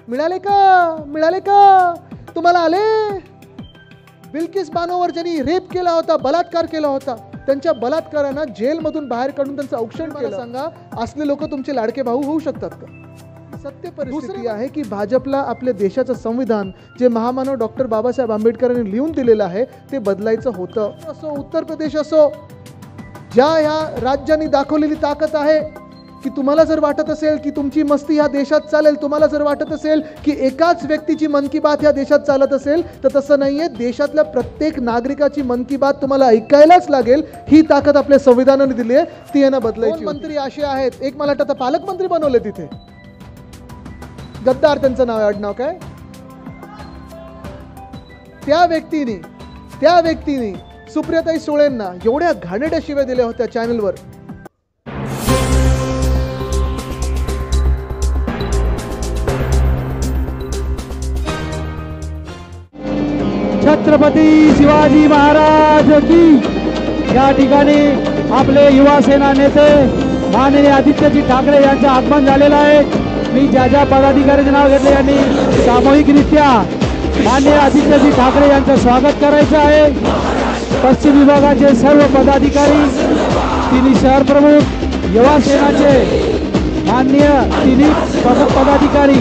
मिळाले का? मिळाले का? तुम्हाला आले? बिल्किस बानोवर ज्यांनी रेप केला होता, बलात्कार केला होता, त्यांच्या बलात्कारांना जेलमधून बाहेर काढून त्यांचं औक्षण केलं. सांगा, असले लोक तुमचे लाडके भाऊ होऊ शकतात का? सत्य परिस्थिती आहे की भाजपला आपल्या देशाचं संविधान जे महामानव डॉक्टर बाबासाहेब आंबेडकरांनी लिहून दिलेलं आहे ते बदलायचं होतं. असो उत्तर प्रदेश असो, ज्या ह्या राज्यांनी दाखवलेली ताकद आहे की तुम्हाला जर वाटत असेल की तुमची मस्ती ह्या देशात चालेल, तुम्हाला जर वाटत असेल की एकाच व्यक्तीची मन की बात ह्या देशात चालत असेल, तर तसं नाहीये. देशातल्या प्रत्येक नागरिकाची मन की बात तुम्हाला ऐकायलाच लागेल. ही ताकद आपल्या संविधानाने दिली आहे, ती यांना बदलायची. मंत्री असे आहेत, एक मला वाटतं पालकमंत्री बनवले तिथे, गद्दार त्यांचं नाव आहे, आडनाव काय? त्या व्यक्तीने सुप्रियाताई सुळेंना एवढ्या घाणेरड्या शिव्या दिल्या होत्या चॅनलवर. छत्रपती शिवाजी महाराज की. या ठिकाणी आपले युवा सेना नेते माननीय आदित्यजी ठाकरे यांचं आगमन झालेलं आहे. मी ज्या ज्या पदाधिकाऱ्यांचे नाव घेतले यांनी सामूहिकरित्या माननीय आदित्यजी ठाकरे यांचं स्वागत करायचं आहे. पश्चिम विभागाचे सर्व पदाधिकारी, तिन्ही शहर प्रमुख, युवा सेनाचे माननीय तिन्ही प्रमुख पदाधिकारी,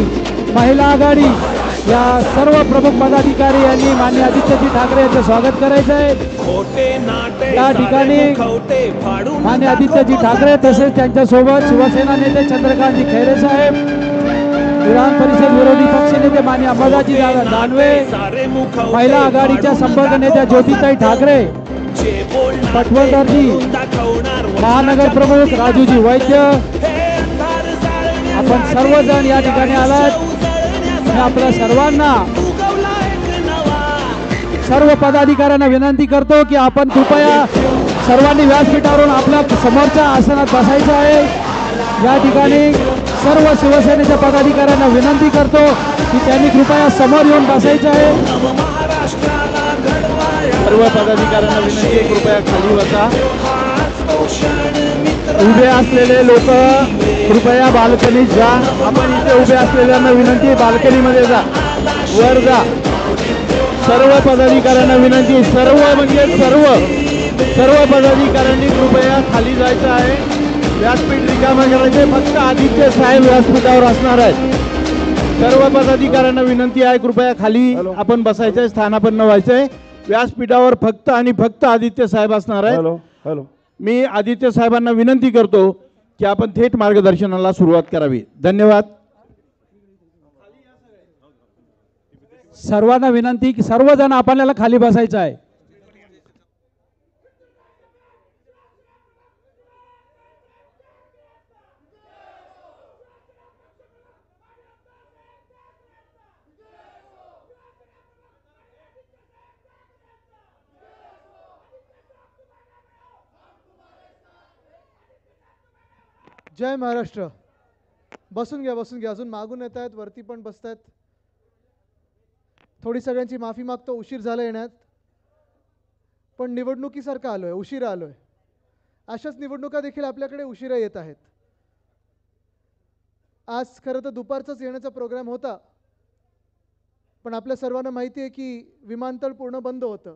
महिला आघाडी या सर्व प्रमुख पदाधिकारी यांनी माननीय आदित्यजी ठाकरे यांचं स्वागत करायचं आहे. या ठिकाणी माननीय आदित्यजी ठाकरे तसेच त्यांच्यासोबत शिवसेना नेते चंद्रकांतजी खैरे साहेब, विधान परिषद विरोधी पक्षनेते माननीय अंबादासजी दानवे, महिला आघाडीच्या संपर्क नेत्या ज्योतिताई ठाकरे, पटवर्धनजी, महानगर प्रमुख राजूजी वैद्य, आपण सर्वजण या ठिकाणी आलात. मी आपल्या सर्वांना, सर्व पदाधिकाऱ्यांना विनंती करतो की आपण कृपया सर्वांनी व्यासपीठावरून आपल्या समोरच्या आसनात बसायचं आहे. या ठिकाणी सर्व शिवसेनेच्या पदाधिकाऱ्यांना विनंती करतो की त्यांनी कृपया समोर येऊन बसायचं आहे. सर्व पदाधिकाऱ्यांना विनंती आहे कृपया खाली बसा. उभे असलेले लोक कृपया बाल्कनीत जा. आपण इथे उभे असलेल्यांना विनंती, बाल्कनीमध्ये जा, वर जा. सर्व पदाधिकाऱ्यांना विनंती, सर्व म्हणजे सर्व पदाधिकाऱ्यांनी कृपया खाली जायचं आहे. व्यासपीठ रिकामं करायचे, फक्त आदित्य साहेब व्यासपीठावर असणार आहेत. सर्व पदाधिकाऱ्यांना विनंती आहे कृपया खाली आपण बसायचंय, स्थानापन्न व्हायचंय. व्यासपीठावर फक्त आणि फक्त आदित्य साहेब असणार आहेत. मी आदित्य साहेबांना विनंती करतो की आपण थेट मार्गदर्शनाला सुरुवात करावी. धन्यवाद. सर्वांना विनंती की सर्वजण आपल्याला खाली बसायचं आहे. जय महाराष्ट्र. बसून घ्या, बसून घ्या. अजून मागून येत आहेत, वरती पण बसत आहेत. थोडी सगळ्यांची माफी मागतो, उशीर झाला येण्यात, पण निवडणुकीसारखं आलोय, उशिरा आलोय. अशाच निवडणुका देखील आपल्याकडे उशिरा येत आहेत. आज खरं तर दुपारचाच येण्याचा प्रोग्राम होता, पण आपल्या सर्वांना माहिती आहे की विमानतळ पूर्ण बंद होतं.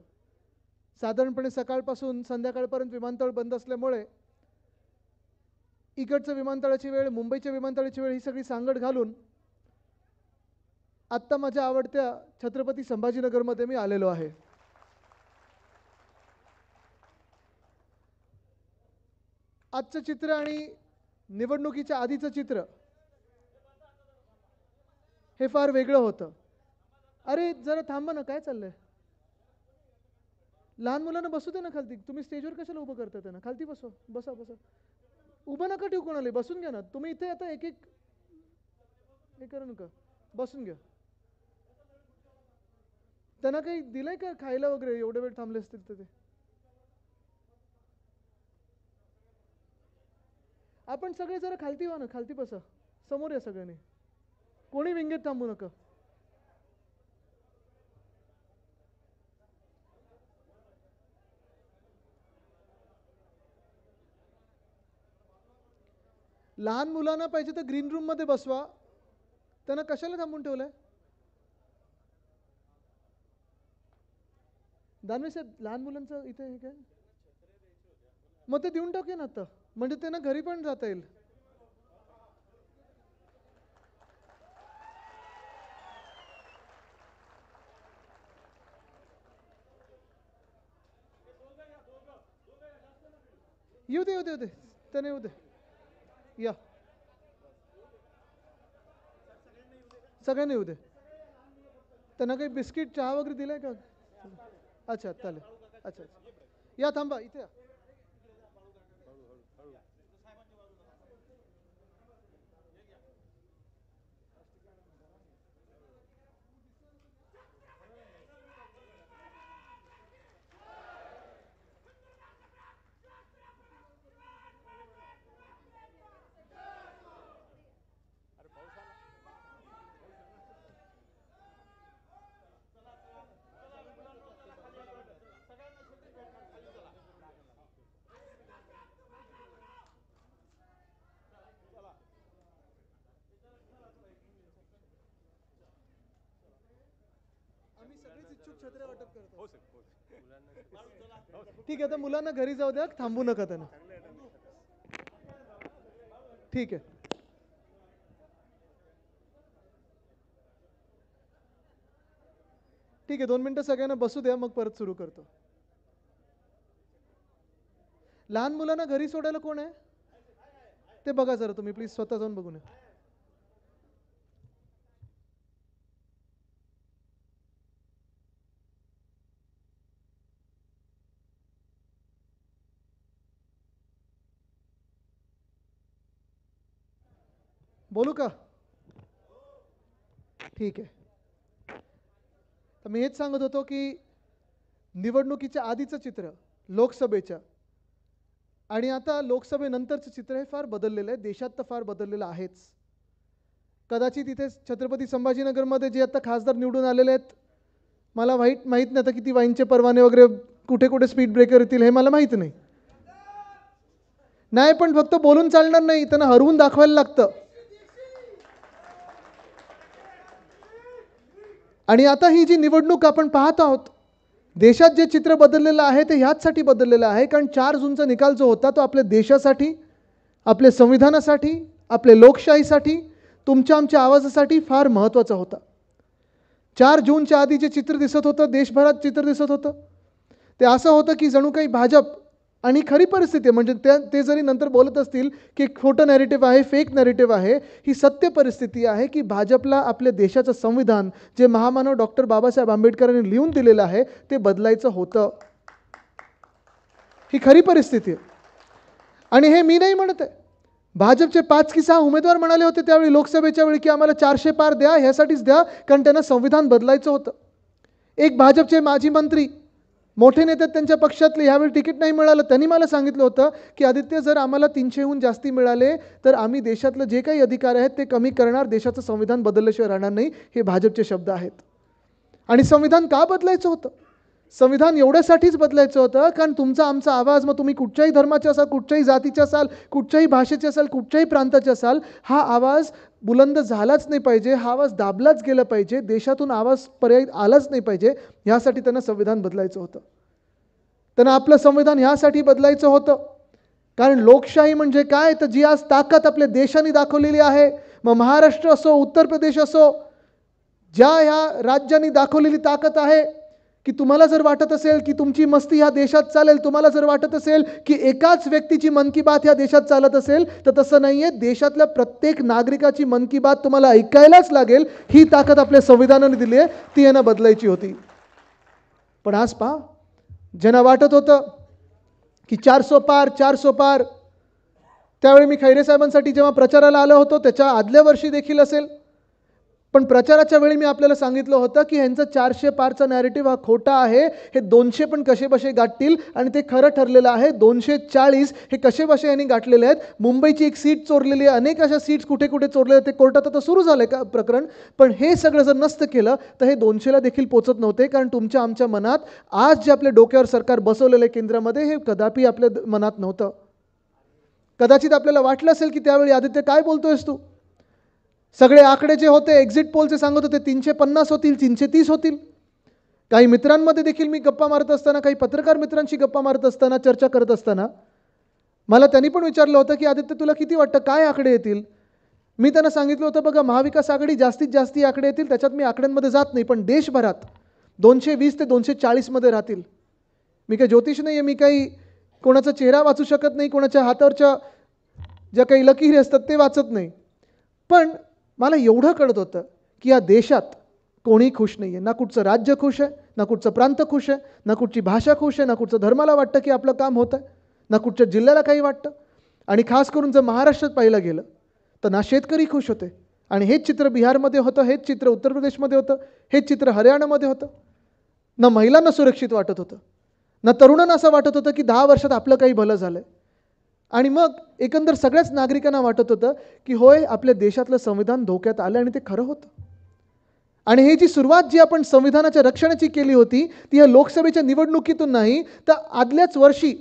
साधारणपणे सकाळपासून संध्याकाळपर्यंत विमानतळ बंद असल्यामुळे इकडचं विमानतळाची वेळ, मुंबईच्या विमानतळाची वेळ ही सगळी सांगड घालून आत्ता माझ्या आवडत्या छत्रपती संभाजीनगरमध्ये मी आलेलो आहे. आजचं चित्र आणि निवडणुकीच्या आधीचं चित्र हे फार वेगळं होतं. अरे जरा थांबा ना, काय चाललंय? लहान मुलांना बसू दे ना खालती. तुम्ही स्टेजवर कशाला उभं करता त्यांना? खालती बसवा, बसा बसा. उभं नका ठेवू कोणाला, बसून घ्या ना तुम्ही. इथे आता एक एक हे करू नका, बसून घ्या. त्यांना काही दिलंय का खायला वगैरे? एवढे वेळ थांबले असतील तर ते. आपण सगळे जरा खालती व्हा ना, खालती बसा, समोर या सगळ्यांनी. कोणी विंगेत थांबू नका. लहान मुलांना पाहिजे तर ग्रीन रूम मध्ये बसवा. त्यांना कशाला थांबून ठेवलंय? दानवे साहेब, लहान मुलांचं इथे हे काय, मग ते देऊन टाकेन आता, म्हणजे त्यांना घरी पण जाता येईल. येऊ दे येऊ दे येऊ दे, त्याने येऊ दे. या सगळ्यांना येऊ दे. त्यांना काही बिस्किट चहा वगैरे दिलाय का? अच्छा चालेल. अच्छा या, थांबा इथे या. ठीक आहे, आता मुलांना घरी जाऊ द्या, थांबू नका त्यांना. ठीक आहे. ठीक आहे, 2 मिनिटं सगळ्यांना बसू द्या, मग परत सुरू करतो. लहान मुलांना घरी सोडायला कोण आहे ते बघा जरा तुम्ही, प्लीज स्वतः जाऊन बघून या. बोलू का? ठीक आहे. तर मी हेच सांगत होतो की निवडणुकीच्या आधीचं चित्र, लोकसभेच्या आणि आता लोकसभेनंतरचं चित्र हे फार बदललेलं आहे. देशात तर फार बदललेलं आहेच. कदाचित इथे छत्रपती संभाजीनगरमध्ये जे आता खासदार निवडून आलेले आहेत, मला माहीत नाही आता किती वाईनचे परवाने वगैरे कुठे कुठे स्पीड ब्रेकर येतील हे मला माहीत नाही. नाही, पण फक्त बोलून चालणार नाही, त्यांना हरवून दाखवायला लागतं. आणि आता ही जी निवडणूक आपण पाहत आहोत, देशात जे चित्र बदललेलं आहे ते ह्याचसाठी बदललेलं आहे कारण 4 जूनचा निकाल जो होता तो आपल्या देशासाठी, आपल्या संविधानासाठी, आपल्या लोकशाहीसाठी, तुमच्या आमच्या आवाजासाठी फार महत्त्वाचा होता. 4 जूनच्या आधी जे चित्र दिसत होतं, देशभरात चित्र दिसत होतं, ते असं होतं की जणू काही भाजप, आणि खरी परिस्थिती आहे म्हणजे ते जरी नंतर बोलत असतील की खोटं नॅरेटिव्ह आहे, फेक नॅरेटिव्ह आहे, ही सत्य परिस्थिती आहे की भाजपला आपल्या देशाचं संविधान जे महामानव डॉक्टर बाबासाहेब आंबेडकरांनी लिहून दिलेलं आहे ते बदलायचं होतं. ही खरी परिस्थिती आहे. आणि हे मी नाही म्हणत आहे, भाजपचे 5 की 6 उमेदवार म्हणाले होते त्यावेळी लोकसभेच्या वेळी की आम्हाला 400 पार द्या, ह्यासाठीच द्या कारण त्यांना संविधान बदलायचं होतं. एक भाजपचे माजी मंत्री, मोठे नेते त्यांच्या पक्षातले, ह्यावेळी तिकीट नाही मिळालं, त्यांनी मला सांगितलं होतं की आदित्य, जर आम्हाला 300हून जास्ती मिळाले तर आम्ही देशातलं जे काही अधिकार आहेत ते कमी करणार, देशाचं संविधान बदलल्याशिवाय राहणार नाही. हे भाजपचे शब्द आहेत. आणि संविधान का बदलायचं होतं? संविधान एवढ्यासाठीच बदलायचं होतं कारण तुमचा आमचा आवाज, मग तुम्ही कुठच्याही धर्माचे असाल, कुठच्याही जातीचे असाल, कुठच्याही भाषेचे असाल, कुठच्याही प्रांताचे असाल, हा आवाज बुलंद झालाच नाही पाहिजे, हा आवाज दाबलाच गेला पाहिजे, देशातून आवाज पर्याय आलाच नाही पाहिजे. ह्यासाठी त्यांना संविधान बदलायचं होतं. त्यांना आपलं संविधान ह्यासाठी बदलायचं होतं कारण लोकशाही म्हणजे काय, तर जी आज ताकद आपल्या देशाने दाखवलेली आहे, मग महाराष्ट्र असो, उत्तर प्रदेश असो, ज्या ह्या राज्यांनी दाखवलेली ताकद आहे की तुम्हाला जर वाटत असेल की तुमची मस्ती ह्या देशात चालेल, तुम्हाला जर वाटत असेल की एकाच व्यक्तीची मन की बात ह्या देशात चालत असेल, तर तसं नाही आहे. देशातल्या प्रत्येक नागरिकाची मन की बात तुम्हाला ऐकायलाच लागेल. ही ताकद आपल्या संविधानाने दिली आहे, ती यांना बदलायची होती. पण आज पहा, ज्यांना वाटत होतं की 400 पार 400 पार, त्यावेळी मी खैरे साहेबांसाठी जेव्हा प्रचाराला आलो होतो त्याच्या आदल्या वर्षी देखील असेल, पण प्रचाराच्या वेळी मी आपल्याला सांगितलं होतं की ह्यांचं 400 पारचा नॅरेटिव्ह हा खोटा आहे. हे 200 पण कसेबसे गाठतील आणि ते खरं ठरलेलं आहे. 240 हे कसेबसे यांनी गाठलेले आहेत. मुंबईची एक सीट चोरलेली आहे, अनेक अशा सीट्स कुठे कुठे चोरलेल्या आहेत, ते कोर्टात आता सुरू झालं का प्रकरण. पण हे सगळं जर नसतं केलं तर हे 200ला देखील पोचत नव्हते कारण तुमच्या आमच्या मनात आज जे आपल्या डोक्यावर सरकार बसवलेलं आहे केंद्रामध्ये, हे कदापि आपल्या मनात नव्हतं. कदाचित आपल्याला वाटलं असेल की त्यावेळी आदित्य काय बोलतोयस तू, सगळे आकडे जे होते एक्झिट पोलचे सांगत होते 350 होतील, 330 होतील. काही मित्रांमध्ये देखील मी गप्पा मारत असताना, काही पत्रकार मित्रांशी गप्पा मारत असताना, चर्चा करत असताना मला त्यांनी पण विचारलं होतं की आदित्य तुला किती वाटतं काय आकडे येतील. मी त्यांना सांगितलं होतं बघा महाविकास आघाडी जास्तीत जास्त आकडे येतील, त्याच्यात मी आकड्यांमध्ये जात नाही, पण देशभरात 220 ते 240 मध्ये राहतील. मी काही ज्योतिष नाही आहे, मी काही कोणाचा चेहरा वाचू शकत नाही, कोणाच्या हातावरच्या ज्या काही लकीरी असतात ते वाचत नाही. पण मला एवढं कळत होतं की या देशात कोणी खुश नाही आहे. ना कुठचं राज्य खुश आहे, ना कुठचं प्रांत खुश आहे, ना कुठची भाषा खुश आहे, ना कुठचं धर्माला वाटतं की आपलं काम होतं आहे, ना कुठच्या जिल्ह्याला काही वाटतं. आणि खास करून जर महाराष्ट्रात पाहिलं गेलं तर ना शेतकरी खुश होते. आणि हेच चित्र बिहारमध्ये होतं, हेच चित्र उत्तर प्रदेशमध्ये होतं, हेच चित्र हरियाणामध्ये होतं. ना महिलांना सुरक्षित वाटत होतं, ना तरुणांना असं वाटत होतं की 10 वर्षात आपलं काही भलं झालं आहे. आणि मग एकंदर सगळ्याच नागरिकांना वाटत होतं की होय आपल्या देशातलं संविधान धोक्यात आलं आणि ते खरं होतं. आणि ही जी सुरुवात जी आपण संविधानाच्या रक्षणाची केली होती ती या लोकसभेच्या निवडणुकीतून नाही, तर आदल्याच वर्षी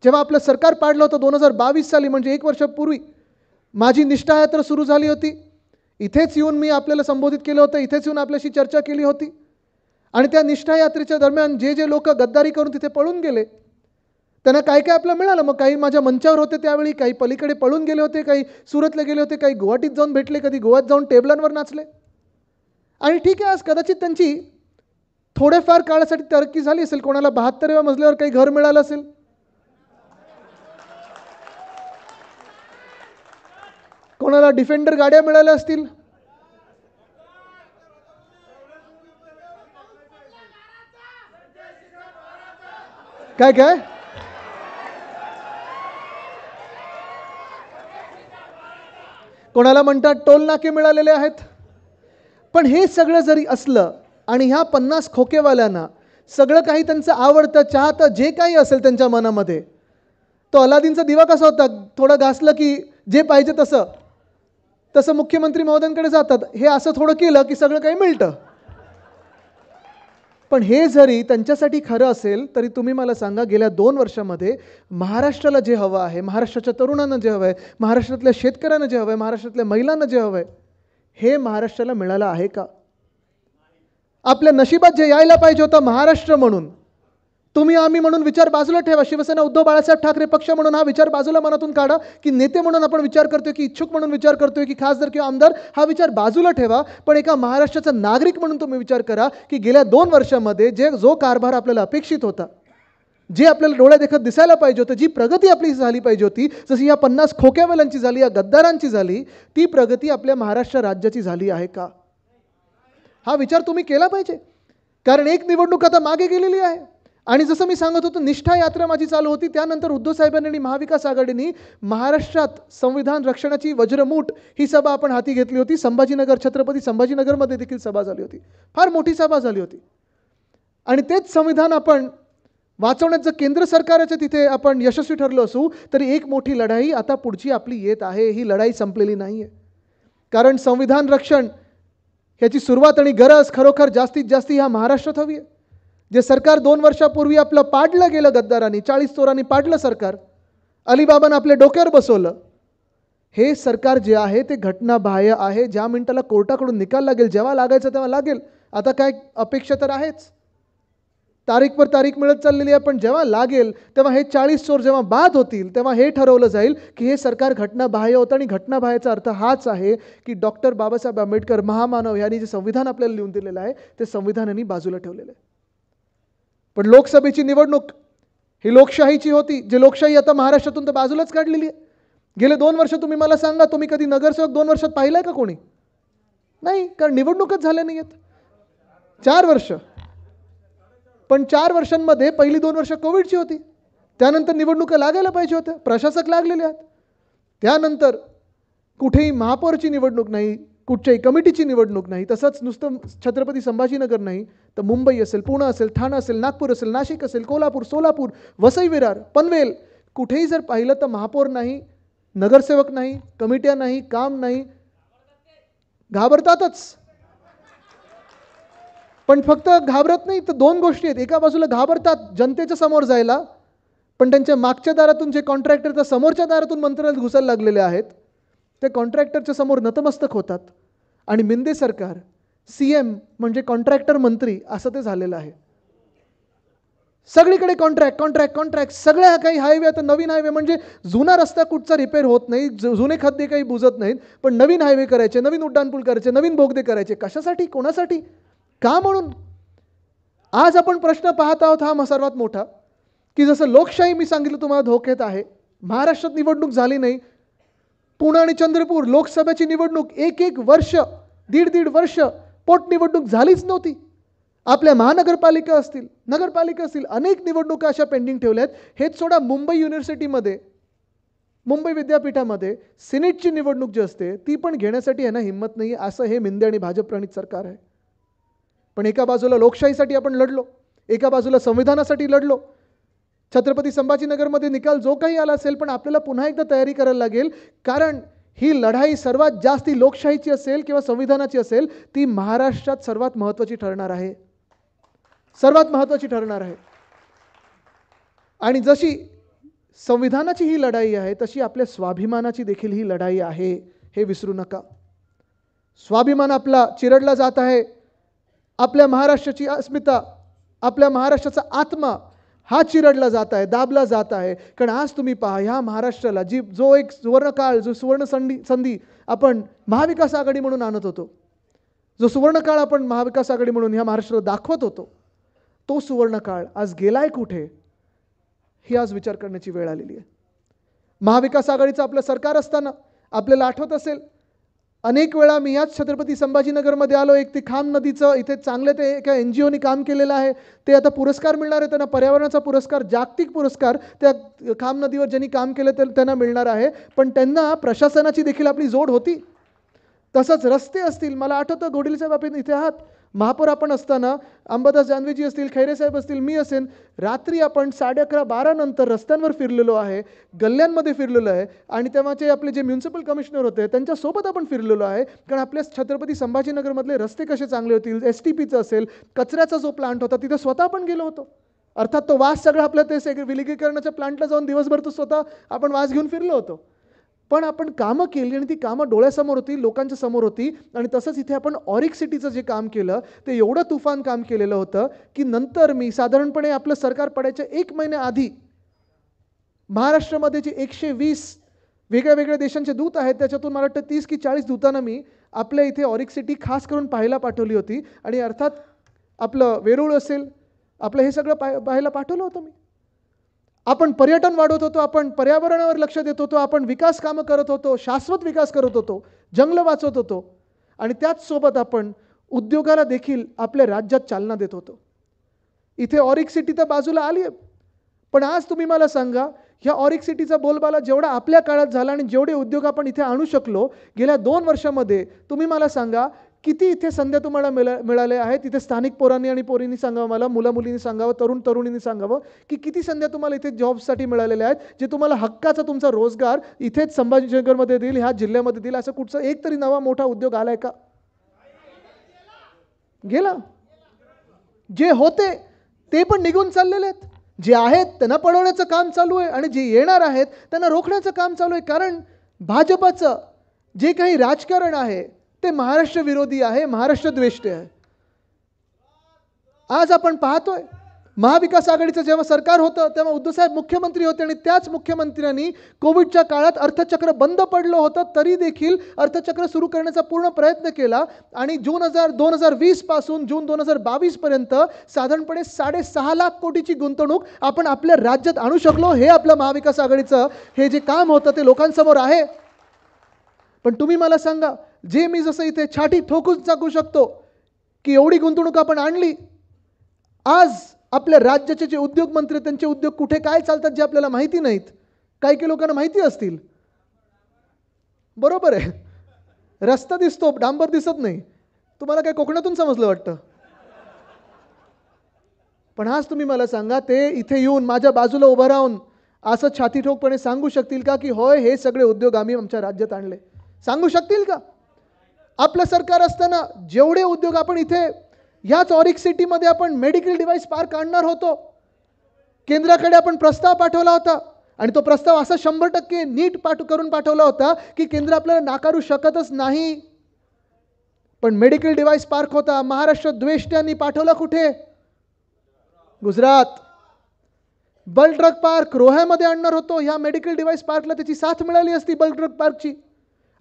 जेव्हा आपलं सरकार पाडलं होतं 2022 साली, म्हणजे 1 वर्षापूर्वी माझी निष्ठा यात्रा सुरू झाली होती. इथेच येऊन मी आपल्याला संबोधित केलं होतं, इथेच येऊन आपल्याशी चर्चा केली होती. आणि त्या निष्ठा यात्रेच्या दरम्यान जे जे लोक गद्दारी करून तिथे पळून गेले त्यांना काय काय आपलं मिळालं. मग काही माझ्या मंचावर होते त्यावेळी, काही पलीकडे पळून गेले होते, काही सुरतला गेले होते, काही गुवाहाटीत जाऊन भेटले, कधी गोव्यात जाऊन टेबलांवर नाचले. आणि ठीक आहे, आज कदाचित त्यांची थोडेफार काळासाठी तरक्की झाली असेल. कोणाला 72व्या मजल्यावर काही घर मिळालं असेल, कोणाला डिफेंडर गाड्या मिळाल्या असतील, काय काय कोणाला म्हणतात टोल नाके मिळालेले आहेत. पण हे सगळं जरी असलं आणि ह्या 50 खोकेवाल्यांना सगळं काही त्यांचं आवडतं चाहतं जे काही असेल त्यांच्या मनामध्ये, तो अलादीनचा दिवा कसा होता, थोडं घासलं की जे पाहिजे तसं तसं मुख्यमंत्री महोदयांकडे जातात. हे असं थोडं केलं की सगळं काही मिळतं. पण हे जरी त्यांच्यासाठी खरं असेल तरी तुम्ही मला सांगा गेल्या 2 वर्षामध्ये महाराष्ट्राला जे हवं आहे, महाराष्ट्राच्या तरुणांना जे हवं आहे, महाराष्ट्रातल्या शेतकऱ्यांना जे हवं आहे, महाराष्ट्रातल्या महिलांना जे हवं आहे, हे महाराष्ट्राला मिळालं आहे का? आपल्या नशिबात जे यायला पाहिजे होतं महाराष्ट्र म्हणून, तुम्ही आम्ही म्हणून विचार बाजूला ठेवा. शिवसेना उद्धव बाळासाहेब ठाकरे पक्ष म्हणून हा विचार बाजूला मनातून काढा, की नेते म्हणून आपण विचार करतोय, की इच्छुक म्हणून विचार करतोय, की खासदार किंवा आमदार, हा विचार बाजूला ठेवा. पण एका महाराष्ट्राचा नागरिक म्हणून तुम्ही विचार करा की गेल्या 2 वर्षामध्ये जो कारभार आपल्याला अपेक्षित होता, जे आपल्याला डोळ्या देखत दिसायला पाहिजे होतं, जी प्रगती आपली झाली पाहिजे होती, जशी या 50 खोक्यावाल्यांची झाली, या गद्दारांची झाली, ती प्रगती आपल्या महाराष्ट्र राज्याची झाली आहे का? हा विचार तुम्ही केला पाहिजे. कारण एक निवडणूक आता मागे गेलेली आहे. आणि जसं मी सांगत होतो, निष्ठा यात्रा माझी चालू होती, त्यानंतर उद्धव साहेबांनी आणि महाविकास आघाडीने महाराष्ट्रात संविधान रक्षणाची वज्रमूठ ही सभा आपण हाती घेतली होती. संभाजीनगर, छत्रपती संभाजीनगरमध्ये देखील सभा झाली होती, फार मोठी सभा झाली होती. आणि तेच संविधान आपण वाचवण्यात जर केंद्र सरकारच्या तिथे आपण यशस्वी ठरलो असू, तरी एक मोठी लढाई आता पुढची आपली येत आहे. ही लढाई संपलेली नाही आहे. कारण संविधान रक्षण ह्याची सुरुवात आणि गरज खरोखर जास्तीत जास्त ह्या महाराष्ट्रात हवी आहे. जे सरकार 2 वर्षापूर्वी आपलं पाडलं गेलं गद्दारांनी, 40 चोरांनी पाडलं सरकार, अलिबाबानं आपल्या डोक्यावर बसवलं, हे सरकार जे आहे ते घटनाबाह्य आहे. ज्या मिनिटाला कोर्टाकडून निकाल लागेल, जेव्हा लागायचं तेव्हा लागेल. आता काय अपेक्षा तर आहेच, तारीख पर तारीख मिळत चाललेली आहे, पण जेव्हा लागेल तेव्हा हे 40 चोर जेव्हा बाद होतील तेव्हा हे ठरवलं जाईल की हे सरकार घटनाबाह्य होतं. आणि घटनाबाह्यचा अर्थ हाच आहे की डॉक्टर बाबासाहेब आंबेडकर महामानव यांनी जे संविधान आपल्याला लिहून दिलेलं आहे ते संविधान यांनी बाजूला ठेवलेलं आहे. पण लोकसभेची निवडणूक ही लोकशाहीची होती, जे लोकशाही आता महाराष्ट्रातून तर बाजूलाच काढलेली आहे. गेले 2 वर्ष तुम्ही मला सांगा, तुम्ही कधी नगरसेवक 2 वर्षात पाहिलाय का कोणी? नाही, कारण निवडणूकच झाल्या नाही आहेत. 4 वर्ष, पण 4 वर्षांमध्ये पहिली 2 वर्ष कोविडची होती, त्यानंतर निवडणुका लागायला पाहिजे होत्या, प्रशासक लागलेले आहेत. त्यानंतर कुठेही महापौरची निवडणूक नाही, कुठच्याही कमिटीची निवडणूक नाही. तसंच नुसतं छत्रपती संभाजीनगर नाही तर मुंबई असेल, पुणे असेल, ठाणे असेल, नागपूर असेल, नाशिक असेल, कोल्हापूर, सोलापूर, वसई विरार, पनवेल, कुठेही जर पाहिलं तर महापौर नाही, नगरसेवक नाही, कमिट्या नाही, काम नाही. घाबरतातच. पण फक्त घाबरत नाही तर 2 गोष्टी आहेत. एका बाजूला घाबरतात जनतेच्या समोर जायला, पण त्यांच्या मागच्या दारातून जे कॉन्ट्रॅक्टर तर समोरच्या दारातून मंत्रालयात घुसायला लागलेले आहेत, ते कॉन्ट्रॅक्टरच्या समोर नतमस्तक होतात आणि मिंदे सरकार CM म्हणजे कॉन्ट्रॅक्टर मंत्री असं ते झालेलं आहे. सगळीकडे कॉन्ट्रॅक्ट कॉन्ट्रॅक्ट कॉन्ट्रॅक्ट. सगळ्या काही हायवे, आता नवीन हायवे म्हणजे जुना रस्ता कुठचा रिपेअर होत नाही, जुने खड्डे काही बुजत नाहीत, पण नवीन हायवे करायचे, नवीन उड्डाणपूल करायचे, नवीन बोगदे करायचे. कशासाठी, कोणासाठी, का म्हणून? आज आपण प्रश्न पाहत आहोत हा सर्वात मोठा, की जसं लोकशाही मी सांगितलं तुम्हाला धोक्यात आहे. महाराष्ट्रात निवडणूक झाली नाही, पुणे आणि चंद्रपूर लोकसभेची निवडणूक 1-1 वर्ष, 1.5 वर्ष पोटनिवडणूक झालीच नव्हती. आपल्या महानगरपालिका असतील, नगरपालिका असतील, अनेक निवडणुका अशा पेंडिंग ठेवल्यात. हेच सोडा, मुंबई युनिव्हर्सिटीमध्ये, मुंबई विद्यापीठामध्ये सिनेटची निवडणूक जी असते ती पण घेण्यासाठी यांना हिंमत नाही. असं हे मिंदे आणि भाजप प्रणित सरकार आहे. पण एका बाजूला लोकशाहीसाठी आपण लढलो, एका बाजूला संविधानासाठी लढलो. छत्रपती संभाजीनगरमध्ये निकाल जो काही आला असेल, पण आपल्याला पुन्हा एकदा तयारी करायला लागेल, कारण ही लढाई सर्वात जास्ती लोकशाहीची असेल किंवा संविधानाची असेल, ती महाराष्ट्रात सर्वात महत्त्वाची ठरणार आहे, सर्वात महत्त्वाची ठरणार आहे. आणि जशी संविधानाची ही लढाई आहे, तशी आपल्या स्वाभिमानाची देखील ही लढाई आहे, हे विसरू नका. स्वाभिमान आपला चिरडला जात आहे. आपल्या महाराष्ट्राची अस्मिता, आपल्या महाराष्ट्राचा आत्मा हा चिरडला जात आहे, दाबला जात आहे. कारण आज तुम्ही पहा, ह्या महाराष्ट्राला जो एक सुवर्णकाळ, जो सुवर्ण संधी आपण महाविकास आघाडी म्हणून आणत होतो, जो सुवर्णकाळ आपण महाविकास आघाडी म्हणून ह्या महाराष्ट्राला दाखवत होतो, तो सुवर्णकाळ आज गेलाय कुठे, ही आज विचार करण्याची वेळ आलेली आहे. महाविकास आघाडीचं आपलं सरकार असताना आपल्याला आठवत असेल, अनेक वेळा मी याच छत्रपती संभाजीनगरमध्ये आलो. एक ते खाम नदीचं इथे चांगले ते एका NGOनी काम केलेलं आहे, ते आता पुरस्कार मिळणार आहे त्यांना, पर्यावरणाचा पुरस्कार, जागतिक पुरस्कार त्या खाम नदीवर ज्यांनी काम केलं त्यांना मिळणार आहे. पण त्यांना प्रशासनाची देखील आपली जोड होती. तसंच रस्ते असतील, मला आठवतं घोडेलेसाहेब आपण इथे आहात, महापौर आपण असताना अंबादास जानवेजी असतील, खैरेसाहेब असतील, मी असेन, रात्री आपण 11:30-12 नंतर रस्त्यांवर फिरलेलो आहे, गल्ल्यांमध्ये फिरलेलो आहे. आणि तेव्हाचे आपले जे म्युन्सिपल कमिशनर होते त्यांच्यासोबत आपण फिरलेलो आहे. कारण आपल्या छत्रपती संभाजीनगरमधले रस्ते कसे चांगले होतील, STPचं असेल, कचऱ्याचा जो प्लांट होता तिथे स्वतः आपण गेलो होतो. अर्थात तो वास सगळं आपल्या ते विलगीकरणाच्या प्लांटला जाऊन दिवसभर तो स्वतः आपण वास घेऊन फिरलो होतो. पण आपण कामं केली आणि ती कामं डोळ्यासमोर होती, लोकांच्या समोर होती. आणि तसंच इथे आपण ऑरिक सिटीचं जे काम केलं ते एवढं तुफान काम केलेलं होतं की नंतर मी साधारणपणे आपलं सरकार पडायच्या 1 महिन्याआधी महाराष्ट्रामध्ये जे 120 वेगळ्या वेगळ्या देशांचे दूत आहेत, त्याच्यातून मला वाटतं 30 की 40 दूतांना मी आपल्या इथे ऑरिक सिटी खास करून पाहायला पाठवली होती. आणि अर्थात आपलं वेरूळ असेल, आपलं हे सगळं पाहायला पाठवलं होतं मी. आपण पर्यटन वाढवत होतो, आपण पर्यावरणावर लक्ष देत होतो, आपण विकास कामं करत होतो, शाश्वत विकास करत होतो, जंगलं वाचवत होतो. आणि त्याचसोबत आपण उद्योगाला देखील आपल्या राज्यात चालना देत होतो. इथे ऑरिक सिटी तर बाजूला आली आहे, पण आज तुम्ही मला सांगा, ह्या ऑरिक सिटीचा बोलबाला जेवढा आपल्या काळात झाला आणि जेवढे उद्योग आपण इथे आणू शकलो गेल्या 2 वर्षामध्ये, तुम्ही मला सांगा किती इथे संध्या तुम्हाला मिळाले आहेत. इथे स्थानिक पोरांनी आणि पोरींनी सांगावं, मला मुला-मुलींनी सांगावं, तरुणींनी सांगावं की किती संध्या तुम्हाला इथे जॉब्ससाठी मिळालेल्या आहेत, जे तुम्हाला हक्काचा तुमचा रोजगार इथेच संभाजीनगरमध्ये देईल, ह्या जिल्ह्यामध्ये देईल. असं कुठचा एक तरी नवा मोठा उद्योग आलाय का? गेला. जे होते ते पण निघून चाललेले आहेत, जे आहेत त्यांना पळवण्याचं काम चालू आहे आणि जे येणार आहेत त्यांना रोखण्याचं काम चालू आहे. कारण भाजपचं जे काही राजकारण आहे ते महाराष्ट्र विरोधी आहे, महाराष्ट्र द्वेष्टे आहे. आज आपण पाहतोय, महाविकास आघाडीचं जेव्हा सरकार होतं तेव्हा उद्धवसाहेब मुख्यमंत्री होते आणि त्याच मुख्यमंत्र्यांनी कोविडच्या काळात अर्थचक्र बंद पडलं होतं तरी देखील अर्थचक्र सुरू करण्याचा पूर्ण प्रयत्न केला. आणि जून 2020 पासून जून 2022 पर्यंत साधारणपणे 6.5 लाख कोटीची गुंतवणूक आपण आपल्या राज्यात आणू शकलो. हे आपलं महाविकास आघाडीचं हे जे काम होतं ते लोकांसमोर आहे. पण तुम्ही मला सांगा, जे मी जसं इथे छाती ठोकून सांगू शकतो की एवढी गुंतवणूक आपण आणली, आज आपल्या राज्याचे जे उद्योग मंत्री त्यांचे उद्योग कुठे काय चालतात जे आपल्याला माहिती नाहीत, काही काही लोकांना माहिती असतील. बरोबर आहे, रस्ता दिसतो, डांबर दिसत नाही. तुम्हाला काय कोकणातून समजलं वाटतं? पण आज तुम्ही मला सांगा, ते इथे येऊन माझ्या बाजूला उभं राहून असं छाती ठोकपणे सांगू शकतील का की होय हे सगळे उद्योग आम्ही आमच्या राज्यात आणले? सांगू शकतील का? आपलं सरकार असताना जेवढे उद्योग आपण इथे ह्याच ऑरिक सिटीमध्ये आपण मेडिकल डिव्हाइस पार्क आणणार होतो, केंद्राकडे आपण प्रस्ताव पाठवला होता. आणि तो प्रस्ताव असा 100% नीट करून पाठवला होता की केंद्र आपल्याला नाकारू शकतच नाही. पण मेडिकल डिव्हाइस पार्क होता, महाराष्ट्र द्वेष्ट्यांनी पाठवला कुठे? गुजरात. बल्क ड्रग पार्क रोह्यामध्ये आणणार होतो, ह्या मेडिकल डिव्हाइस पार्कला त्याची साथ मिळाली असती बल्क ड्रग पार्कची.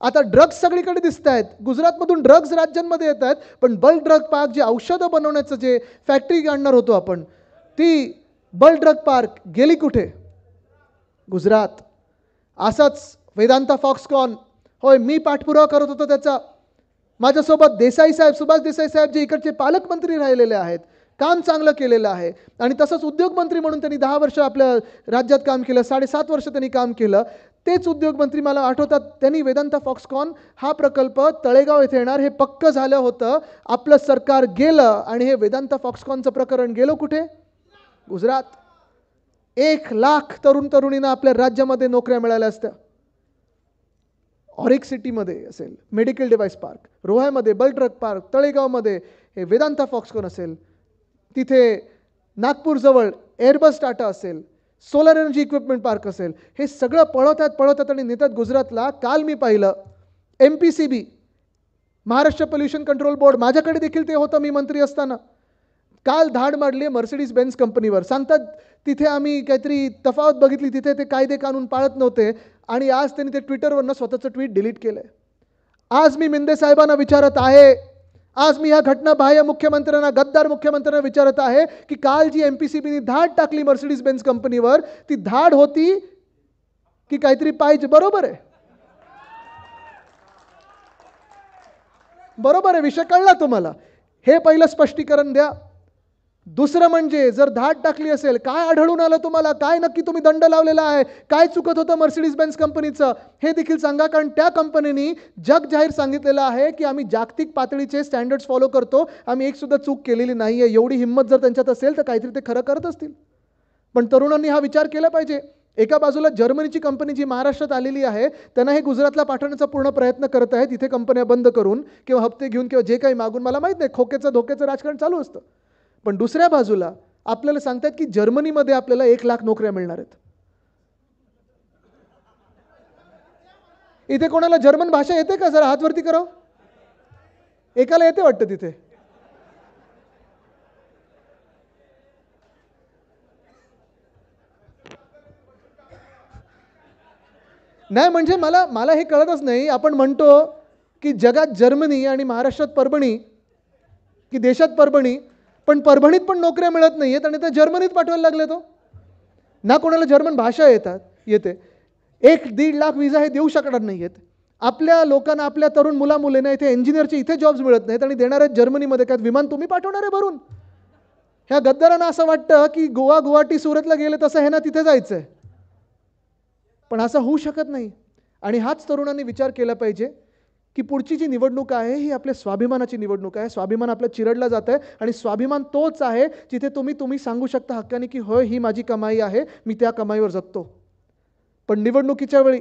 आता ड्रग्ज सगळीकडे दिसत आहेत, गुजरातमधून ड्रग्ज राज्यांमध्ये येत आहेत, पण बल्क ड्रग पार्क जे औषधं बनवण्याचं जे फॅक्टरी आणणार होतो आपण, ती बल्क ड्रग पार्क गेली कुठे? गुजरात. असंच वेदांता फॉक्सकॉन, होय मी पाठपुरावा करत होतो त्याचा. माझ्यासोबत देसाई साहेब, सुभाष देसाई साहेब जे इकडचे पालकमंत्री राहिलेले आहेत, काम चांगलं केलेलं आहे. आणि तसंच उद्योगमंत्री म्हणून त्यांनी 10 वर्ष आपल्या राज्यात काम केलं, 7.5 वर्ष त्यांनी काम केलं. तेच उद्योगमंत्री मला आठवतात, त्यांनी वेदांता फॉक्सकॉन हा प्रकल्प तळेगाव येथे येणार हे पक्क झालं होतं. आपलं सरकार गेलं आणि हे वेदांता फॉक्सकॉनचं प्रकरण गेलं कुठे? गुजरात. 1 लाख तरुण तरुणींना आपल्या राज्यामध्ये नोकऱ्या मिळाल्या असत्या. ऑरिक सिटीमध्ये असेल मेडिकल डिव्हाइस पार्क, रोह्यामध्ये बल्क ड्रग पार्क, तळेगावमध्ये हे वेदांता फॉक्सकॉन असेल, तिथे नागपूरजवळ एअरबस टाटा असेल, सोलर एनर्जी इक्विपमेंट पार्क असेल, हे सगळं पळवतात आणि नेतात गुजरातला. काल मी पाहिलं MPCB, Maharashtra pollution control board, माझ्याकडे देखील ते होतं मी मंत्री असताना. काल धाड मारली मर्सिडीज बेन्झ कंपनीवर. सांगतात तिथे आम्ही काहीतरी तफावत बघितली, तिथे ते कायदे कानून पाळत नव्हते आणि आज त्यांनी ते ट्विटरवरनं स्वतःचं ट्विट डिलीट केलं आहे. आज मी मिंदे साहेबांना विचारत आहे, आज मी ह्या घटनाबाह्य मुख्यमंत्र्यांना, गद्दार मुख्यमंत्र्यांना विचारत आहे की काल जी MPCBनी धाड टाकली मर्सिडीज बेन्झ कंपनीवर, ती धाड होती की काहीतरी पाहिजे? बरोबर आहे, बरोबर आहे, विषय कळला तुम्हाला. हे पहिलं स्पष्टीकरण द्या. दुसरं म्हणजे जर धाड टाकली असेल, काय आढळून आलं तुम्हाला? काय नक्की तुम्ही दंड लावलेला आहे? काय चुकत होतं मर्सिडीज बेन्झ कंपनीचं हे देखील सांगा. कारण त्या कंपनीनी जग जाहीर सांगितलेलं आहे की आम्ही जागतिक पातळीचे स्टँडर्ड्स फॉलो करतो, आम्ही एक सुद्धा चूक केलेली नाही आहे. एवढी हिंमत जर त्यांच्यात असेल तर काहीतरी ते खरं करत असतील. पण तरुणांनी हा विचार केला पाहिजे. एका बाजूला जर्मनीची कंपनी जी महाराष्ट्रात आलेली आहे, त्यांना हे गुजरातला पाठवण्याचा पूर्ण प्रयत्न करत आहेत, इथे कंपन्या बंद करून किंवा हप्ते घेऊन किंवा जे काही मागून, मला माहीत नाही, खोक्याचं धोक्याचं राजकारण चालू असतं. पण दुसऱ्या बाजूला आपल्याला सांगतात की जर्मनीमध्ये आपल्याला 1 लाख नोकऱ्या मिळणार आहेत. इथे कोणाला जर्मन भाषा येते का? जरा हात वरती करावं. एकाला येते वाटतं तिथे. नाही म्हणजे मला हे कळतच नाही. आपण म्हणतो की जगात जर्मनी आणि महाराष्ट्रात परभणी, की देशात परभणी, पण परभणीत पण नोकऱ्या मिळत नाही आहेत आणि त्या जर्मनीत पाठवायला लागले. तो ना कोणाला जर्मन भाषा येते. 1-1.5 लाख विजा हे देऊ शकणार नाही आहेत. आपल्या लोकांना, आपल्या तरुण मुला मुलींना इथे इंजिनियरचे इथे जॉब्स मिळत नाहीत आणि देणार आहेत जर्मनीमध्ये. काय विमान तुम्ही पाठवणार आहे भरून? ह्या गद्दारांना असं वाटतं की गोवा, गुवाहाटी, सुरतला गेले तसं हे ना तिथे जायचं आहे. पण असं होऊ शकत नाही. आणि हाच तरुणांनी विचार केला पाहिजे की पुढची जी निवडणूक आहे ही आपल्या स्वाभिमानाची निवडणूक आहे. स्वाभिमान आपलं चिरडला जात आहे आणि स्वाभिमान तोच आहे जिथे तुम्ही सांगू शकता हक्काने की होय ही माझी कमाई आहे, मी त्या कमाईवर जगतो. पण निवडणुकीच्या वेळी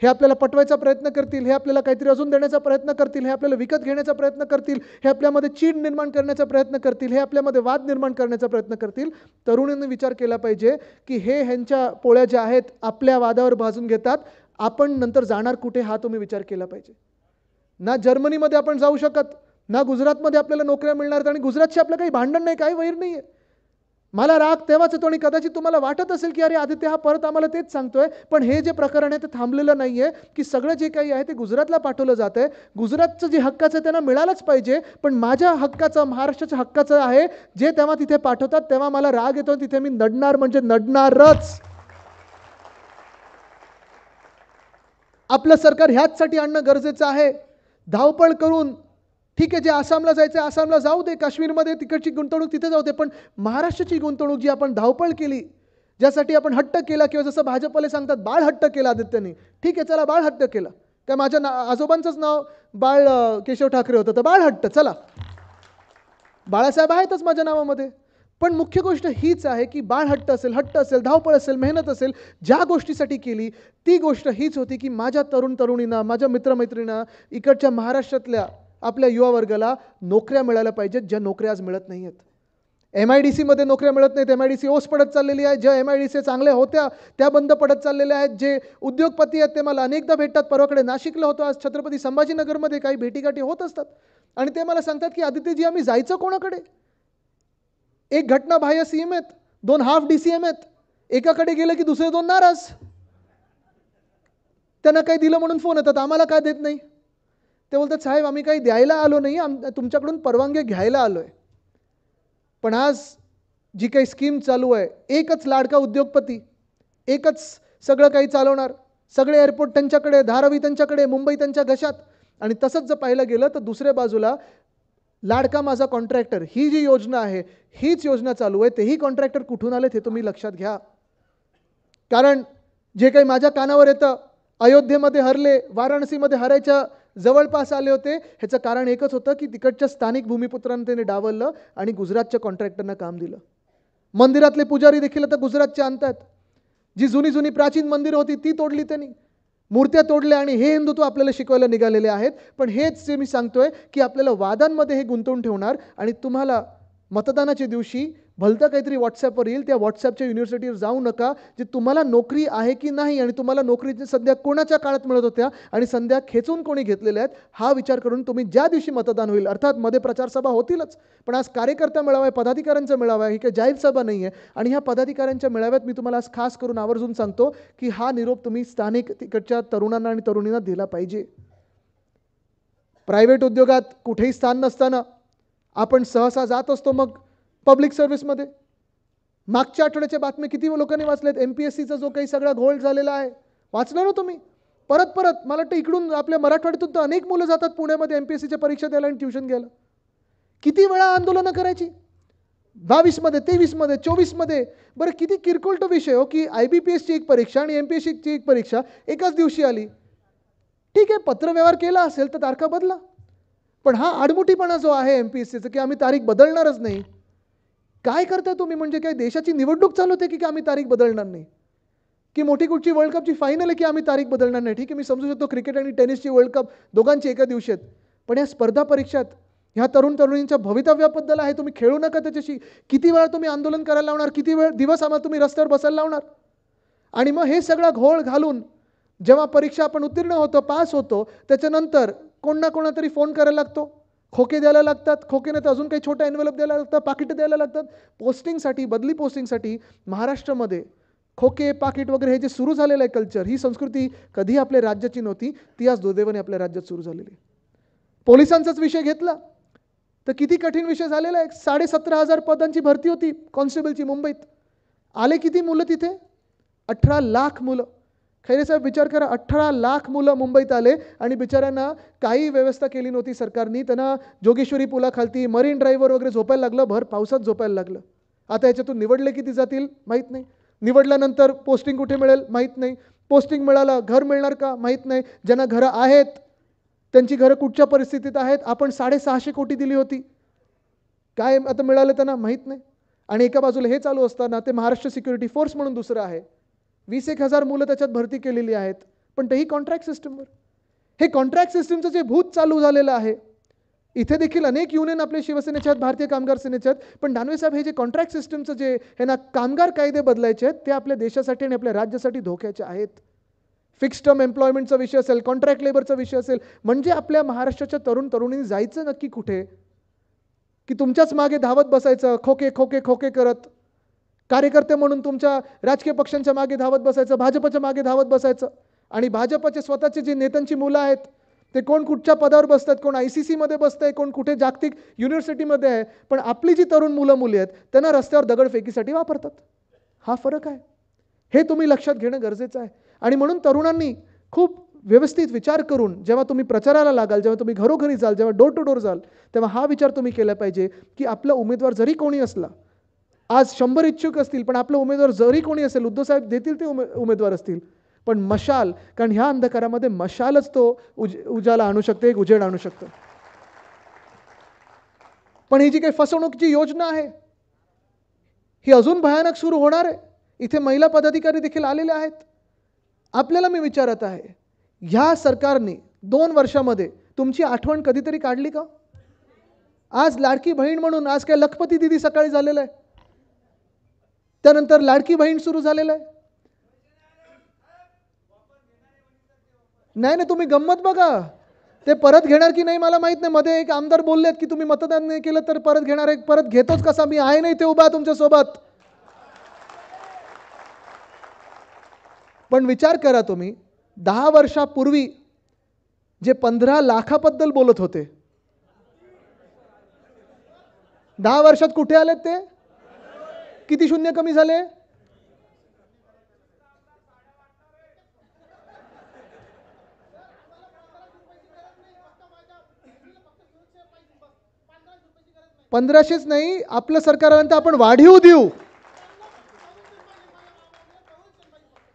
हे आपल्याला पटवायचा प्रयत्न करतील, हे आपल्याला काहीतरी अजून देण्याचा प्रयत्न करतील, हे आपल्याला विकत घेण्याचा प्रयत्न करतील, हे आपल्यामध्ये चीड निर्माण करण्याचा प्रयत्न करतील, हे आपल्यामध्ये वाद निर्माण करण्याचा प्रयत्न करतील. तरुणांनी विचार केला पाहिजे की हे ह्यांच्या पोळ्या ज्या आहेत आपल्या वादावर भाजून घेतात, आपण नंतर जाणार कुठे हा तुम्ही विचार केला पाहिजे. ना जर्मनीमध्ये आपण जाऊ शकत, ना गुजरातमध्ये आपल्याला नोकऱ्या मिळणार आहेत. आणि गुजरातशी आपलं काही भांडण नाही, काही वैर नाही आहे. मला राग तेव्हाच येतो आणि कदाचित तुम्हाला वाटत असेल की अरे आदित्य हा परत आम्हाला तेच सांगतोय. पण हे जे प्रकरण आहे ते थांबलेलं नाही आहे की सगळं जे काही आहे ते गुजरातला पाठवलं जातं आहे. गुजरातचं जे हक्काचं आहे त्यांना मिळालंच पाहिजे. पण माझ्या हक्काचं, महाराष्ट्राच्या हक्काचं आहे जे तेव्हा तिथे पाठवतात तेव्हा मला राग येतो, तिथे मी नडणार म्हणजे नडणारच. आपलं सरकार ह्याचसाठी आणणं गरजेचं आहे. धावपळ करून ठीक आहे, जे आसामला जायचं आहे आसामला जाऊ दे, काश्मीरमध्ये तिकडची गुंतवणूक तिथे जाऊ दे, पण महाराष्ट्राची गुंतवणूक जी आपण धावपळ केली, ज्यासाठी आपण हट्ट केला, किंवा जसं भाजपले सांगतात बाळ हट्ट केला आदित्यनी, ठीक आहे चला बाळ हट्ट केला. काय माझ्या आजोबांचंच नाव बाळ केशव ठाकरे होतं तर बाळ हट्ट, चला बाळासाहेब आहेतच माझ्या नावामध्ये. पण मुख्य गोष्ट हीच आहे की बाळ हट्ट असेल, धावपळ असेल, मेहनत असेल, ज्या गोष्टीसाठी केली ती गोष्ट हीच होती की माझ्या तरुणींना, माझ्या मित्रमैत्रिणींना, इकडच्या महाराष्ट्रातल्या आपल्या युवा वर्गाला नोकऱ्या मिळायला पाहिजेत, ज्या नोकऱ्या आज मिळत नाही आहेत. MIDC मध्ये नोकऱ्या मिळत नाहीत, MIDC ओस पडत चाललेली आहे. ज्या MIDC चांगल्या होत्या त्या बंद पडत चाललेल्या आहेत. जे उद्योगपती आहेत ते मला अनेकदा भेटतात. परवाकडे नाशिकला होतो, आज छत्रपती संभाजीनगरमध्ये काही भेटीगाठी होत असतात आणि ते मला सांगतात की आदित्यजी आम्ही जायचं कोणाकडे? एक घटनाबाह्य CM आहेत, 2 हाफ DCM आहेत, एकाकडे गेलं की दुसरे 2 नाराज. त्यांना काही दिलं म्हणून फोन येतात, आम्हाला काय देत नाही? ते बोलतात साहेब आम्ही काही द्यायला आलो नाही, तुमच्याकडून परवानगी घ्यायला आलो आहे. पण आज जी काही स्कीम चालू आहे, एकच लाडका उद्योगपती, एकच सगळं काही चालवणार, सगळे एअरपोर्ट त्यांच्याकडे, धारावी त्यांच्याकडे, मुंबई त्यांच्या घशात. आणि तसंच जर पाहिलं गेलं तर दुसऱ्या बाजूला लाडका माझा कॉन्ट्रॅक्टर ही जी योजना आहे, हीच योजना चालू आहे. तेही कॉन्ट्रॅक्टर कुठून आले ते तुम्ही लक्षात घ्या. कारण जे काही माझ्या कानावर येतं, अयोध्येमध्ये हरले, वाराणसीमध्ये हरायच्या जवळपास आले होते, ह्याचं कारण एकच होतं की तिकडच्या स्थानिक भूमिपुत्रांनी त्याने डावललं आणि गुजरातच्या कॉन्ट्रॅक्टरना काम दिलं. मंदिरातले पुजारी देखील आता गुजरातचे आणतात. जी जुनी प्राचीन मंदिरं होती ती तोडली त्यांनी, मूर्त्या तोडल्या आणि हे हिंदुत्व आपल्याला शिकवायला निघालेले आहेत. पण हेच जे मी सांगतोय की आपल्याला वादांमध्ये हे गुंतवून ठेवणार आणि तुम्हाला मतदानाच्या दिवशी भलतं काहीतरी व्हॉट्सॲपवर येईल, त्या व्हॉट्सॲपच्या युनिव्हर्सिटीवर जाऊ नका. जे तुम्हाला नोकरी आहे की नाही आणि तुम्हाला नोकरी सध्या कोणाच्या काळात मिळत होत्या आणि सध्या खेचून कोणी घेतलेल्या आहेत हा विचार करून तुम्ही ज्या दिवशी मतदान होईल, अर्थात मध्ये प्रचारसभा होतीलच, पण आज कार्यकर्ता मेळावा आहे, पदाधिकाऱ्यांचा मेळावा आहे, ही काही जाहीर सभा नाही आहे. आणि ह्या पदाधिकाऱ्यांच्या मेळाव्यात मी तुम्हाला आज खास करून आवर्जून सांगतो की हा निरोप तुम्ही स्थानिक तिकडच्या तरुणांना आणि तरुणींना दिला पाहिजे. प्रायव्हेट उद्योगात कुठेही स्थान नसताना आपण सहसा जात असतो मग पब्लिक सर्व्हिसमध्ये. मागच्या आठवड्याच्या बातम्या किती लोकांनी वाचल्यात? MPSCचा जो काही सगळा घोळ झालेला आहे, वाचलं ना तुम्ही? परत मला वाटतं इकडून आपल्या मराठवाड्यातून तर अनेक मुलं जातात पुण्यामध्ये MPSCच्या परीक्षा द्यायला आणि ट्युशन घ्यायला. किती वेळा आंदोलनं करायची? 22मध्ये, 23मध्ये, 24मध्ये. बरं किती किरकोळ तो विषय हो की IBPSची एक परीक्षा आणि MPSCची एक परीक्षा एकाच दिवशी आली. ठीक आहे, पत्रव्यवहार केला असेल तर तारखा बदला. पण हा आडमुठीपणा जो आहे MPSCचा की आम्ही तारीख बदलणारच नाही, काय करताय तुम्ही? म्हणजे काय देशाची निवडणूक चालू होते की आम्ही तारीख बदलणार नाही? की मोठी कुठची वर्ल्ड कपची फायनल आहे की आम्ही तारीख बदलणार नाही? ठीक आहे, मी समजू शकतो क्रिकेट आणि टेनिसची वर्ल्ड कप दोघांची एका दिवशी आहेत, पण या स्पर्धा परीक्षात ह्या तरुणींच्या भवितव्याबद्दल आहे, तुम्ही खेळू नका त्याच्याशी. किती वेळा तुम्ही आंदोलन करायला लावणार? किती दिवस आम्हाला तुम्ही रस्त्यावर बसायला लावणार? आणि मग हे सगळा घोळ घालून जेव्हा परीक्षा आपण उत्तीर्ण होतो, पास होतो, त्याच्यानंतर कोण ना कोणातरी फोन करायला लागतो, खोके द्यायला लागतात, खोकेने तर अजून काही छोटा एन्व्हलप द्यायला लागतात, पाकिट द्यायला लागतात. पोस्टिंगसाठी, बदली पोस्टिंगसाठी महाराष्ट्रामध्ये खोके, पाकिट वगैरे हे जे सुरू झालेलं आहे कल्चर, ही संस्कृती कधी आपल्या राज्याची नव्हती, ती आज दुर्दैवाने आपल्या राज्यात सुरू झालेली आहे. पोलिसांचाच विषय घेतला तर किती कठीण विषय झालेला आहे. 17,500 पदांची भरती होती कॉन्स्टेबलची मुंबईत. आले किती मुलं तिथे? 18 लाख मुलं. खैरे साहेब विचार करा, 18 लाख मुलं मुंबईत आले आणि बिचाऱ्यांना काही व्यवस्था केली नव्हती सरकारनी. त्यांना जोगेश्वरी पुलाखालती, मरीन ड्राईव्हवर वगैरे झोपायला लागलं, भर पावसात झोपायला लागलं. आता याच्यातून निवडले किती जातील माहीत नाही. निवडल्यानंतर पोस्टिंग कुठे मिळेल माहीत नाही. पोस्टिंग मिळालं, घर मिळणार का माहीत नाही. ज्यांना घरं आहेत त्यांची घरं कुठच्या परिस्थितीत आहेत? आपण 650 कोटी दिली होती, काय आता मिळालं त्यांना माहीत नाही. आणि एका बाजूला हे चालू असताना ते महाराष्ट्र सिक्युरिटी फोर्स म्हणून दुसरं आहे, 20,000 मुलं त्याच्यात भरती केलेली आहेत, पण तेही कॉन्ट्रॅक्ट सिस्टमवर. हे कॉन्ट्रॅक्ट सिस्टमचं जे भूत चालू झालेलं आहे, इथे देखील अनेक युनियन आपल्या शिवसेनेच्या आहेत, भारतीय कामगार सेनेच्या आहेत, पण दानवे साहेब हे जे कॉन्ट्रॅक्ट सिस्टमचं जे हे ना कामगार कायदे बदलायचे आहेत ते आपल्या देशासाठी आणि आपल्या राज्यासाठी धोक्याचे आहेत. फिक्स्ड टर्म एम्प्लॉयमेंटचा विषय असेल, कॉन्ट्रॅक्ट लेबरचा विषय असेल, म्हणजे आपल्या महाराष्ट्राच्या तरुणींनी जायचं नक्की कुठे? की तुमच्याच मागे धावत बसायचं, खोके खोके खोके करत, कार्यकर्ते म्हणून तुमच्या राजकीय पक्षांच्या मागे धावत बसायचं, भाजपच्या मागे धावत बसायचं. आणि भाजपचे स्वतःचे जे नेत्यांची मुलं आहेत ते कोण कुठच्या पदावर बसतात, कोण ICC मध्ये बसतंय, कोण कुठे जागतिक युनिव्हर्सिटीमध्ये आहे, पण आपली जी तरुण मुलं मुली आहेत त्यांना रस्त्यावर दगडफेकीसाठी वापरतात. हा फरक आहे, हे तुम्ही लक्षात घेणं गरजेचं आहे. आणि म्हणून तरुणांनी खूप व्यवस्थित विचार करून जेव्हा तुम्ही प्रचाराला लागाल, जेव्हा तुम्ही घरोघरी जाल, जेव्हा डोर टू डोर जाल, तेव्हा हा विचार तुम्ही केला पाहिजे की आपला उमेदवार जरी कोणी असला, आज 100 इच्छुक असतील, पण आपला उमेदवार जरी कोणी असेल, उद्धव साहेब देतील ते उमेदवार असतील, पण मशाल, कारण ह्या अंधकारामध्ये मशालच तो उजाला आणू शकते, एक उजेड आणू शकतो. पण ही जी काही फसवणुकीची योजना आहे ही अजून भयानक सुरू होणार आहे. इथे महिला पदाधिकारी देखील आलेले आहेत. आपल्याला मी विचारत आहे, ह्या सरकारने 2 वर्षामध्ये तुमची आठवण कधीतरी काढली का? आज लाडकी बहीण म्हणून आज काय लखपती दिदी सकाळी झालेलं आहे, त्यानंतर लाडकी बहीण सुरू झालेलं आहे. नाही तुम्ही गंमत बघा, ते परत घेणार की नाही मला माहित नाही. मध्ये एक आमदार बोललेत की तुम्ही मतदान नाही केलं तर परत घेणार आहे. परत घेतोच कसा, मी आहे नाही ते उभा तुमच्या सोबत. पण विचार करा तुम्ही, 10 वर्षापूर्वी जे 15 लाखाबद्दल बोलत होते, 10 वर्षात कुठे आलेत ते? किती शून्य कमी झाले? $1500च नाही, आपलं सरकार आल्यानंतर आपण वाढीव देऊ.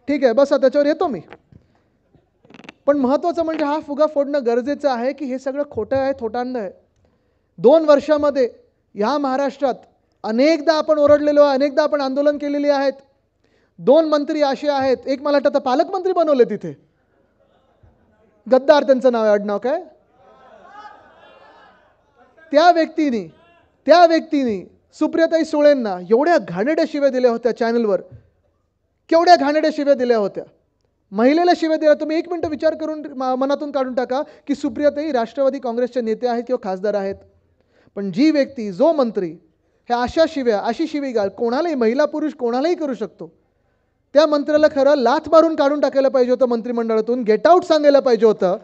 ठीक आहे, बसा, त्याच्यावर येतो मी. पण महत्त्वाचं म्हणजे हा फुगा फोडणं गरजेचं आहे की हे सगळं खोटं आहे, थोटांड आहे. 2 वर्षामध्ये ह्या महाराष्ट्रात अनेकदा आपण ओरडलेलो आहे, अनेकदा आपण आंदोलन केलेली आहेत. 2 मंत्री असे आहेत, एक मला वाटतं पालकमंत्री बनवले तिथे, गद्दार त्यांचं नाव आहे, आडनाव काय? त्या व्यक्तीने सुप्रियाताई सुळेंना एवढ्या घाणेरड्या शिव्या दिल्या होत्या चॅनलवर, केवढ्या घाणेरड्या शिव्या दिल्या होत्या, महिलेला शिव्या दिल्या. तुम्ही 1 मिनिट विचार करून मनातून काढून टाका की सुप्रियाताई राष्ट्रवादी काँग्रेसचे नेते आहेत किंवा खासदार आहेत, पण जी व्यक्ती, जो मंत्री ह्या अशी शिवीगाळ कोणालाही, महिला पुरुष कोणालाही करू शकतो, त्या मंत्र्याला खरं लाथ मारून काढून टाकायला पाहिजे होतं मंत्रिमंडळातून, गेट आउट सांगायला पाहिजे होतं.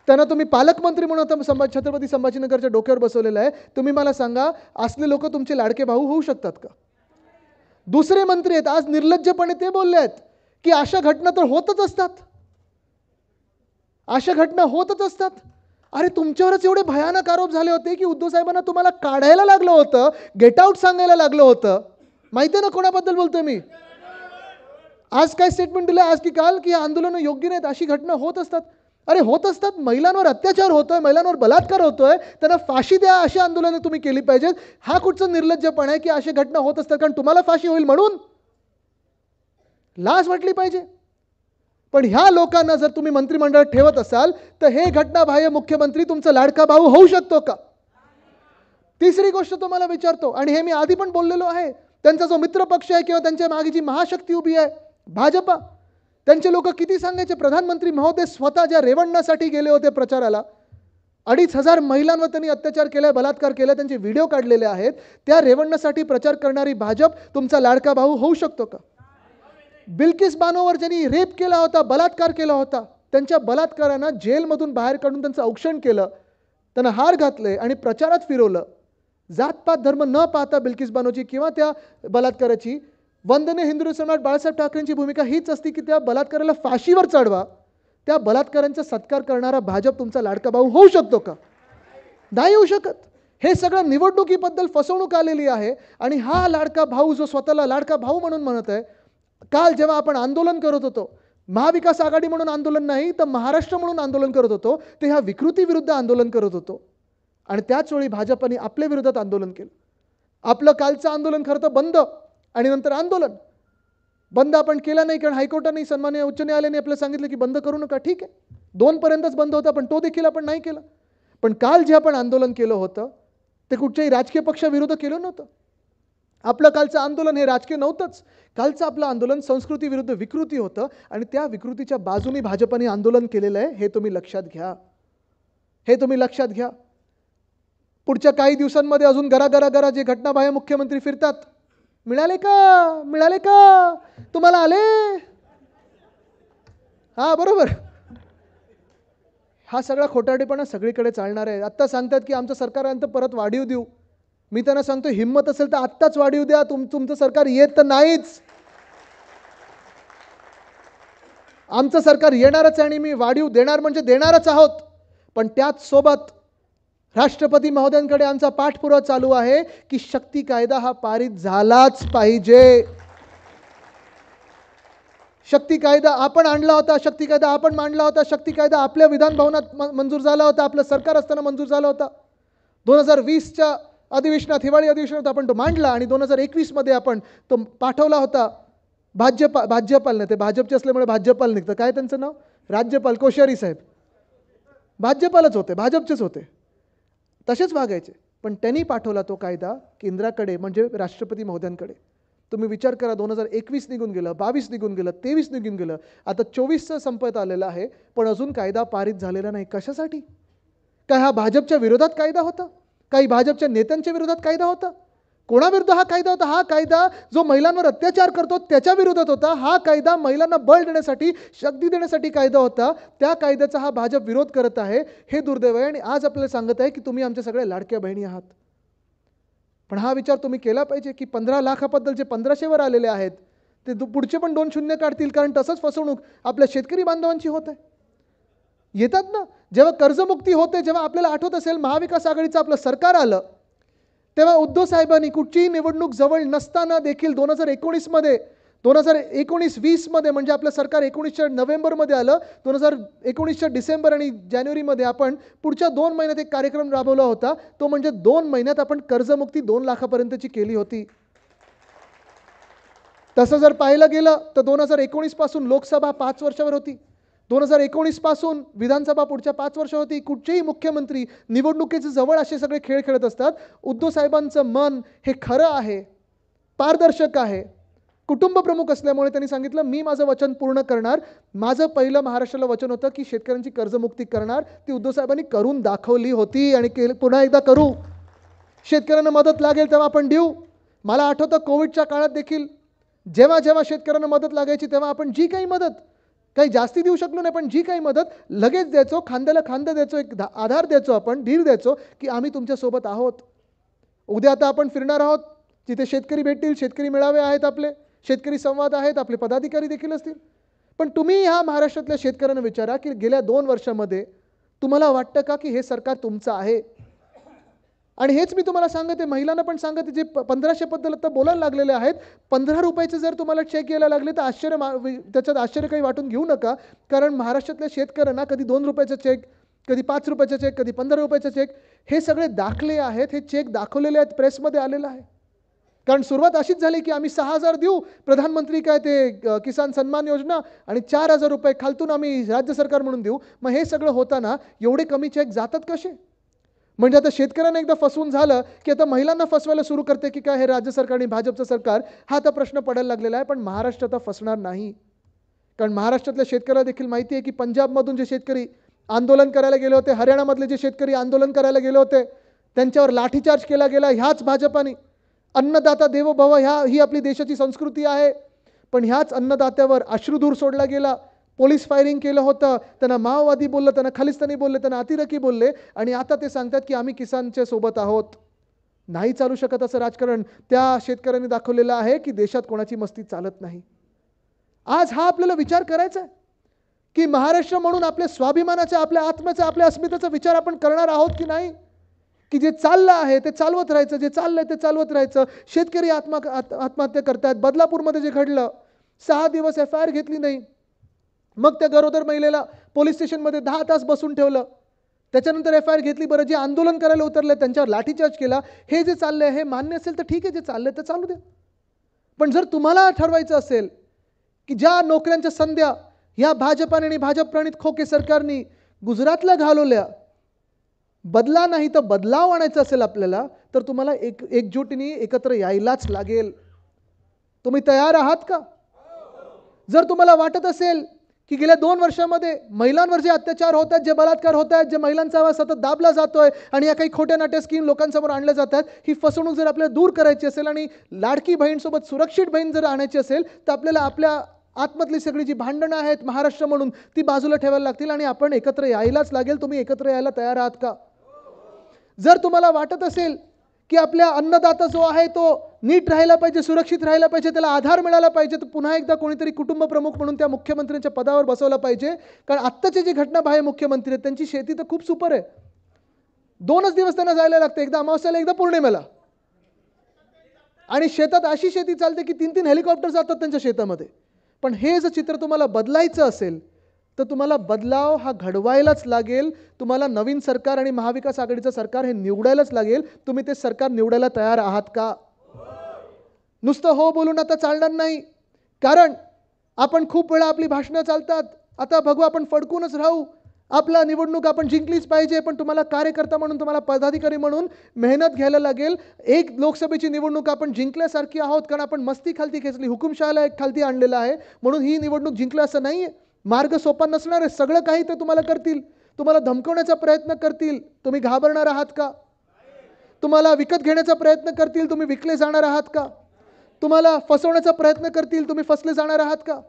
त्यांना तुम्ही पालकमंत्री म्हणून छत्रपती संभाजीनगरच्या डोक्यावर बसवलेलं आहे. तुम्ही मला सांगा, असले लोक तुमचे लाडके भाऊ होऊ शकतात का? दुसरे मंत्री आहेत, आज निर्लज्जपणे ते बोलले आहेत की अशा घटना तर होतच असतात, अशा घटना होतच असतात. अरे तुमच्यावरच एवढे भयानक आरोप झाले होते की उद्धव साहेबांना तुम्हाला काढायला लागलं होतं, गेट आउट सांगायला लागलं होतं. माहिती आहे ना कोणाबद्दल बोलतोय मी? आज काय स्टेटमेंट दिलं, आज की काल, की आंदोलन योग्य नाहीत, अशी घटना होत असतात. अरे होत असतात, महिलांवर अत्याचार होतोय, महिलांवर बलात्कार होतोय, त्यांना फाशी द्या, अशी आंदोलनं तुम्ही केली पाहिजेत. हा कुठचं निर्लज्जपण आहे की अशी घटना होत असतात कारण तुम्हाला फाशी होईल म्हणून? लाज वाटली पाहिजे. पण ह्या लोकांना जर तुम्ही मंत्रिमंडळात ठेवत असाल तर हे घटनाबाह्य मुख्यमंत्री तुमचा लाडका भाऊ होऊ शकतो का? तिसरी गोष्ट तुम्हाला विचारतो, आणि हे मी आधी पण बोललेलो आहे, त्यांचा जो मित्र पक्ष आहे किंवा त्यांच्या मागे जी महाशक्ती उभी आहे भाजपा, त्यांचे लोक किती सांगायचे, प्रधानमंत्री महोदय स्वतः ज्या रेवण्णासाठी गेले होते प्रचाराला, 2500 महिलांवर त्यांनी अत्याचार केलाय, बलात्कार केलाय, त्यांचे व्हिडिओ काढलेले आहेत, त्या रेवण्णासाठी प्रचार करणारी भाजप तुमचा लाडका भाऊ होऊ शकतो का? बिल्किस बानोवर ज्यांनी रेप केला होता, बलात्कार केला होता, त्यांच्या बलात्कारांना जेलमधून बाहेर काढून त्यांचं औक्षण केलं, त्यांना हार घातले आणि प्रचारात फिरवलं. जातपात धर्म न पाहता बिल्किस बानोची किंवा त्या बलात्काराची, वंदनीय हिंदू सम्राट बाळासाहेब ठाकरेंची भूमिका हीच असती की त्या बलात्काराला फाशीवर चढवा. त्या बलात्कारांचा सत्कार करणारा भाजप तुमचा लाडका भाऊ होऊ शकतो का? नाही होऊ शकत. हे सगळं निवडणुकीबद्दल फसवणूक आलेली आहे. आणि हा लाडका भाऊ जो स्वतःला लाडका भाऊ म्हणून म्हणत आहे, काल जेव्हा आपण आंदोलन करत होतो, महाविकास आघाडी म्हणून आंदोलन नाही तर महाराष्ट्र म्हणून आंदोलन करत होतो, ते ह्या विकृती विरुद्ध आंदोलन करत होतो. आणि त्याच वेळी भाजपने आपल्या विरोधात आंदोलन केलं. आपलं कालचं आंदोलन खरं तर बंद, आणि नंतर आंदोलन बंद आपण केलं नाही कारण हायकोर्टाने, सन्मान्य उच्च न्यायालयाने आपल्याला सांगितलं की बंद करू नका. ठीक आहे, 2 पर्यंतच बंद होता, पण तो देखील आपण नाही केला. पण काल जे आपण आंदोलन केलं होतं ते कुठच्याही राजकीय पक्षाविरुद्ध केलं नव्हतं. आपलं कालचं आंदोलन हे राजकीय नव्हतंच. कालचं आपलं आंदोलन संस्कृती विरुद्ध विकृती होतं, आणि त्या विकृतीच्या बाजूने भाजपने आंदोलन केलेलं आहे. हे तुम्ही लक्षात घ्या, हे तुम्ही लक्षात घ्या. पुढच्या काही दिवसांमध्ये अजून घरा जे घटनाबाह्य मुख्यमंत्री फिरतात, मिळाले का तुम्हाला? आले? हा बरोबर. हा सगळा खोटारडेपणा सगळीकडे चालणार आहे. आत्ता सांगतात की आमचं सरकारांत परत वाढीव देऊ. मी त्यांना सांगतो, हिम्मत असेल तर आत्ताच वाढीव द्या. तुमचं सरकार येत तर नाहीच. आमचं सरकार येणारच आहे आणि मी वाढीव देणार म्हणजे देणारच आहोत. पण त्याच सोबत राष्ट्रपती महोदयांकडे आमचा पाठपुरावा चालू आहे की शक्ती कायदा हा पारित झालाच पाहिजे. शक्ती कायदा आपण आणला होता, शक्ती कायदा आपण मांडला होता, शक्ती कायदा आपल्या विधान भवनात मंजूर झाला होता, आपलं सरकार असताना मंजूर झाला होता. 2020च्या अधिवेशनात, हिवाळी अधिवेशनात आपण तो मांडला, आणि 2021 मध्ये आपण तो पाठवला होता भाजपालने. ते भाजपचे असल्यामुळे भाजपाल निघतं. काय त्यांचं नाव? राज्यपाल कोश्यारी साहेब. भाजपालच होते, भाजपचेच होते. तसेच वागायचे. पण त्यांनी पाठवला तो कायदा केंद्राकडे, म्हणजे राष्ट्रपती महोदयांकडे. तुम्ही विचार करा, 2021 निघून गेलं, 22 निघून गेलं, 23 निघून गेलं, आता 24चं संपत आलेलं आहे, पण अजून कायदा पारित झालेला नाही. कशासाठी? काय हा भाजपच्या विरोधात कायदा होता? काही भाजपच्या नेत्यांच्या विरोधात कायदा होता? कोणाविरुद्ध हा कायदा होता? हा कायदा जो महिलांवर अत्याचार करतो त्याच्या विरोधात होता. हा कायदा महिलांना बळ देण्यासाठी, शक्ती देण्यासाठी कायदा होता. त्या कायद्याचा हा भाजप विरोध करत आहे. हे दुर्दैव आहे. आणि आज आपल्याला सांगत आहे की तुम्ही आमच्या सगळ्या लाडक्या बहिणी आहात. पण हा विचार तुम्ही केला पाहिजे की 15 लाखाबद्दल जे 1500वर आलेले आहेत ते पुढचे पण 2 शून्य काढतील, कारण तसंच फसवणूक आपल्या शेतकरी बांधवांची होत आहे. येतात ना, जेव्हा कर्जमुक्ती होते, जेव्हा आपल्याला आठवत असेल महाविकास आघाडीचं आपलं सरकार आलं, तेव्हा उद्धव साहेबांनी कुठचीही निवडणूक जवळ नसताना देखील 2019मध्ये 2019-20मध्ये म्हणजे आपलं सरकार 19च्या नोव्हेंबरमध्ये आलं, 2019च्या डिसेंबर आणि जानेवारीमध्ये आपण पुढच्या 2 महिन्यात एक कार्यक्रम राबवला होता. तो म्हणजे 2 महिन्यात आपण कर्जमुक्ती 2 लाखापर्यंतची केली होती. तसं जर पाहायला गेलं तर 2019 पासून लोकसभा 5 वर्षावर होती, 2019 पासून विधानसभा पुढच्या 5 वर्ष होती. कुठचेही मुख्यमंत्री निवडणुकीचे जवळ असे सगळे खेळ खेळत असतात. उद्धव साहेबांचं मन हे खरं आहे, पारदर्शक आहे. कुटुंब प्रमुख असल्यामुळे त्यांनी सांगितलं मी माझं वचन पूर्ण करणार. माझं पहिलं महाराष्ट्राला वचन होतं की शेतकऱ्यांची कर्जमुक्ती करणार. ती उद्धव साहेबांनी करून दाखवली होती आणि पुन्हा एकदा करू. शेतकऱ्यांना मदत लागेल तेव्हा आपण देऊ. मला आठवतं कोविडच्या काळात देखील जेव्हा जेव्हा शेतकऱ्यांना मदत लागायची तेव्हा आपण जी काही मदत, काही जास्ती देऊ शकलो नाही पण जी काही मदत लगेच द्यायचो, खांद्याला खांदा द्यायचो, एक आधार द्यायचो, आपण धीर द्यायचो की आम्ही तुमच्यासोबत आहोत. उद्या आता आपण फिरणार आहोत, जिथे शेतकरी भेटतील, शेतकरी मेळावे आहेत, आपले शेतकरी संवाद आहेत, आपले पदाधिकारी देखील असतील. पण तुम्ही ह्या महाराष्ट्रातल्या शेतकऱ्यांना विचारा की गेल्या 2 वर्षामध्ये तुम्हाला वाटतं का की हे सरकार तुमचं आहे? आणि हेच मी तुम्हाला सांगते, महिलांना पण सांगते, जे 1500 बद्दल आता बोलायला लागलेले आहेत, 15 रुपयाचे जर तुम्हाला चेक यायला लागले तर त्याच्यात आश्चर्य काही वाटून घेऊ नका. कारण महाराष्ट्रातल्या शेतकऱ्यांना कधी 2 रुपयाचा चेक, कधी 5 रुपयाचा चेक, कधी 15 रुपयाचा चेक, हे सगळे दाखले आहेत, हे चेक दाखवलेले आहेत, प्रेसमध्ये आलेलं आहे. कारण सुरुवात अशीच झाली की आम्ही 6000 देऊ, प्रधानमंत्री काय ते किसान सन्मान योजना, आणि 4000 रुपये खालतून आम्ही राज्य सरकार म्हणून देऊ. मग हे सगळं होताना एवढे कमी चेक जातात कसे? म्हणजे आता शेतकऱ्यांना एकदा फसवून झालं की आता महिलांना फसवायला सुरू करते की काय हे राज्य सरकार आणि भाजपचं सरकार, हा आता प्रश्न पडायला लागलेला आहे. पण महाराष्ट्र आता फसणार नाही. कारण महाराष्ट्रातल्या शेतकऱ्याला देखील माहिती आहे की पंजाबमधून जे शेतकरी आंदोलन करायला गेले होते, हरियाणामधले जे शेतकरी आंदोलन करायला गेले होते, त्यांच्यावर लाठीचार्ज केला गेला ह्याच भाजपाने. अन्नदाता देवो भव ही आपली देशाची संस्कृती आहे, पण ह्याच अन्नदात्यावर अश्रुधूर सोडला गेला. पोलीस फायरिंग केलं होतं, त्यांना माओवादी बोललं, त्यांना खलिस्तानी बोलले, त्यांना अतिरेकी बोलले, आणि आता ते सांगतात की आम्ही किसानच्या सोबत आहोत. नाही चालू शकत असं राजकारण. त्या शेतकऱ्यांनी दाखवलेलं आहे की देशात कोणाची मस्ती चालत नाही. आज हा आपल्याला विचार करायचा आहे की महाराष्ट्र म्हणून आपल्या स्वाभिमानाचा, आपल्या आत्म्याचा, आपल्या अस्मितेचा विचार आपण करणार आहोत की नाही? की जे चाललं आहे ते चालवत राहायचं, जे चाललंय ते चालवत राहायचं. शेतकरी आत्महत्या करतात. बदलापूरमध्ये जे घडलं, 6 दिवस FIR घेतली नाही, मग त्या गरोदर महिलेला पोलीस स्टेशनमध्ये 10 तास बसून ठेवलं, त्याच्यानंतर FIR घेतली. बरं, जे आंदोलन करायला उतरले त्यांच्यावर लाठीचार्ज केला. हे जे चाललंय हे मान्य असेल तर ठीक आहे, जे चाललंय ते चालू द्या. पण जर तुम्हाला ठरवायचं असेल की ज्या नोकऱ्यांच्या संध्या ह्या भाजपाने आणि भाजप प्रणित खोके सरकारने गुजरातला घालवल्या, बदला नाही तर बदलाव आणायचा असेल आपल्याला, तर तुम्हाला एकजुटीने एकत्र यायलाच लागेल. तुम्ही तयार आहात का? जर तुम्हाला वाटत असेल की गेल्या 2 वर्षामध्ये महिलांवर जे अत्याचार होत आहेत, जे बलात्कार होत आहेत, जे महिलांचा आवाज सतत दाबला जातोय आणि या काही खोट्या नाट्या स्कीम लोकांसमोर आणल्या जातात, ही फसवणूक जर आपल्याला दूर करायची असेल आणि लाडकी बहीणसोबत सुरक्षित बहीण जर आणायची असेल, तर आपल्याला आपल्या आतमधली सगळी जी भांडणं आहेत महाराष्ट्र म्हणून ती बाजूला ठेवायला लागतील आणि आपण एकत्र यायलाच लागेल. तुम्ही एकत्र यायला तयार आहात का? जर तुम्हाला वाटत असेल की आपल्या अन्नदाता जो आहे तो नीट राहायला पाहिजे, सुरक्षित राहायला पाहिजे, त्याला आधार मिळाला पाहिजे, तर पुन्हा एकदा कोणीतरी कुटुंब प्रमुख म्हणून त्या मुख्यमंत्र्यांच्या पदावर बसवला पाहिजे. कारण आत्ताचे जे घटनाबाह्य मुख्यमंत्री आहेत त्यांची शेती तर खूप सुपर आहे. 2च दिवस त्यांना जायला लागतं, एकदा अमावस्याला, एकदा पौर्णिमेला, आणि शेतात अशी शेती चालते की 3-3 हेलिकॉप्टर जातात त्यांच्या शेतामध्ये. पण हे जर चित्र तुम्हाला बदलायचं असेल तर तुम्हाला बदलाव हा घडवायलाच लागेल. तुम्हाला नवीन सरकार आणि महाविकास आघाडीचं सरकार हे निवडायलाच लागेल. तुम्ही ते सरकार निवडायला तयार आहात का? नुसतं हो बोलून आता चालणार नाही. कारण आपण खूप वेळा आपली भाषणं चालतात, आता बघू आपण फडकूनच राहू, आपला निवडणूक आपण जिंकलीच पाहिजे, पण तुम्हाला कार्यकर्ता म्हणून, तुम्हाला पदाधिकारी म्हणून मेहनत घ्यायला लागेल. एक लोकसभेची निवडणूक आपण जिंकल्यासारखी आहोत, कारण आपण मस्ती खालती खेचली, हुकुमशहाला एक खालती आणलेला आहे, म्हणून ही निवडणूक जिंकलं असं नाही आहे. मार्ग सोपा नसणार आहे. सगळं काही ते तुम्हाला करतील, तुम्हाला धमकवण्याचा प्रयत्न करतील. तुम्ही घाबरणार आहात का? तुम्हाला विकत घेण्याचा प्रयत्न करतील, तुम्ही विकले जाणार आहात का? तुम्हाला फसवण्याचा प्रयत्न करतील, तुम्ही फसले जाणार आहात का?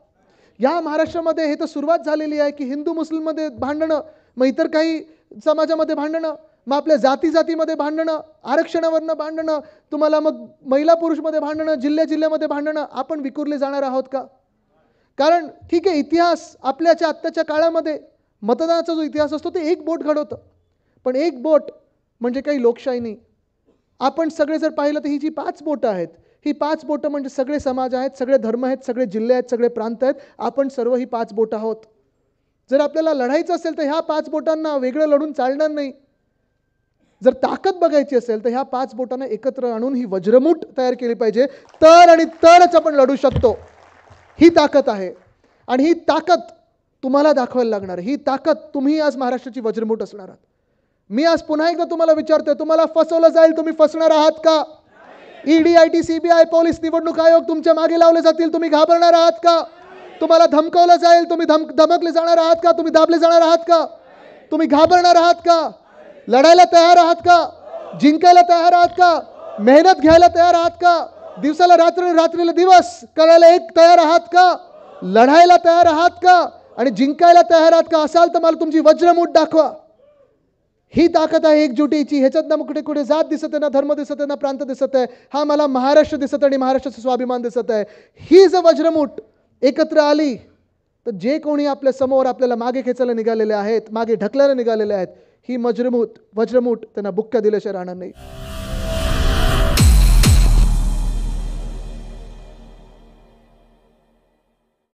या महाराष्ट्रामध्ये हे तर सुरुवात झालेली आहे की हिंदू मुस्लिममध्ये भांडणं, मग इतर काही समाजामध्ये भांडणं, मग आपल्या जातीमध्ये भांडणं, आरक्षणावरनं भांडणं, तुम्हाला मग महिला पुरुषमध्ये भांडणं, जिल्ह्यामध्ये भांडणं. आपण विखुरले जाणार आहोत का? कारण ठीक आहे, इतिहास आपल्याच्या आत्ताच्या काळामध्ये मतदानाचा जो इतिहास असतो ते एक बोट घडवतं, पण एक बोट म्हणजे काही लोकशाही नाही. आपण सगळे जर पाहिलं तर ही जी 5 बोटं आहेत, ही 5 बोटं म्हणजे सगळे समाज आहेत, सगळे धर्म आहेत, सगळे जिल्हे आहेत, सगळे प्रांत आहेत. आपण सर्व ही 5 बोटं आहोत. जर आपल्याला लढायचं असेल तर ह्या 5 बोटांना वेगळं लढून चालणार नाही. जर ताकद बघायची असेल तर ह्या 5 बोटांना एकत्र आणून ही वज्रमूठ तयार केली पाहिजे, तरच आपण लढू शकतो. ही ताकद आहे आणि ही ताकद तुम्हाला दाखवायला लागणार. ही ताकद तुम्ही आज महाराष्ट्राची वज्रमूठ असणार आहात. मी आज पुन्हा एकदा तुम्हाला विचारतोय, तुम्हाला फसवलं जाईल, तुम्ही फसणार आहात का? ईडी, IT, CBI, पोलीस, निवडणूक आयोग तुमच्या मागे लावले जातील, तुम्ही घाबरणार आहात का? तुम्हाला धमकावलं जाईल, तुम्ही धमकले जाणार आहात का? तुम्ही दाबले जाणार आहात का? तुम्ही घाबरणार आहात का? लढायला तयार आहात का? जिंकायला तयार आहात का? मेहनत घ्यायला तयार आहात का? दिवसाला रात्र, रात्रीला दिवस करायला एक तयार आहात का? लढायला तयार आहात का? आणि जिंकायला तयार आहात का? असाल तर मला तुमची वज्रमूठ दाखवा. ही ताकद आहे एकजुटीची. ह्याच्यात ना कुठे कुठे जात दिसत आहे, ना धर्म दिसत आहे, ना प्रांत दिसत आहे. हा मला महाराष्ट्र दिसत आणि महाराष्ट्राचा स्वाभिमान दिसत आहे. ही जर वज्रमूठ एकत्र आली तर जे कोणी आपल्या समोर आपल्याला मागे खेचायला निघालेले आहेत, मागे ढकलायला निघालेले आहेत, ही वज्रमूठ त्यांना बुक्क्या दिल्याशिवाय राहणार नाही.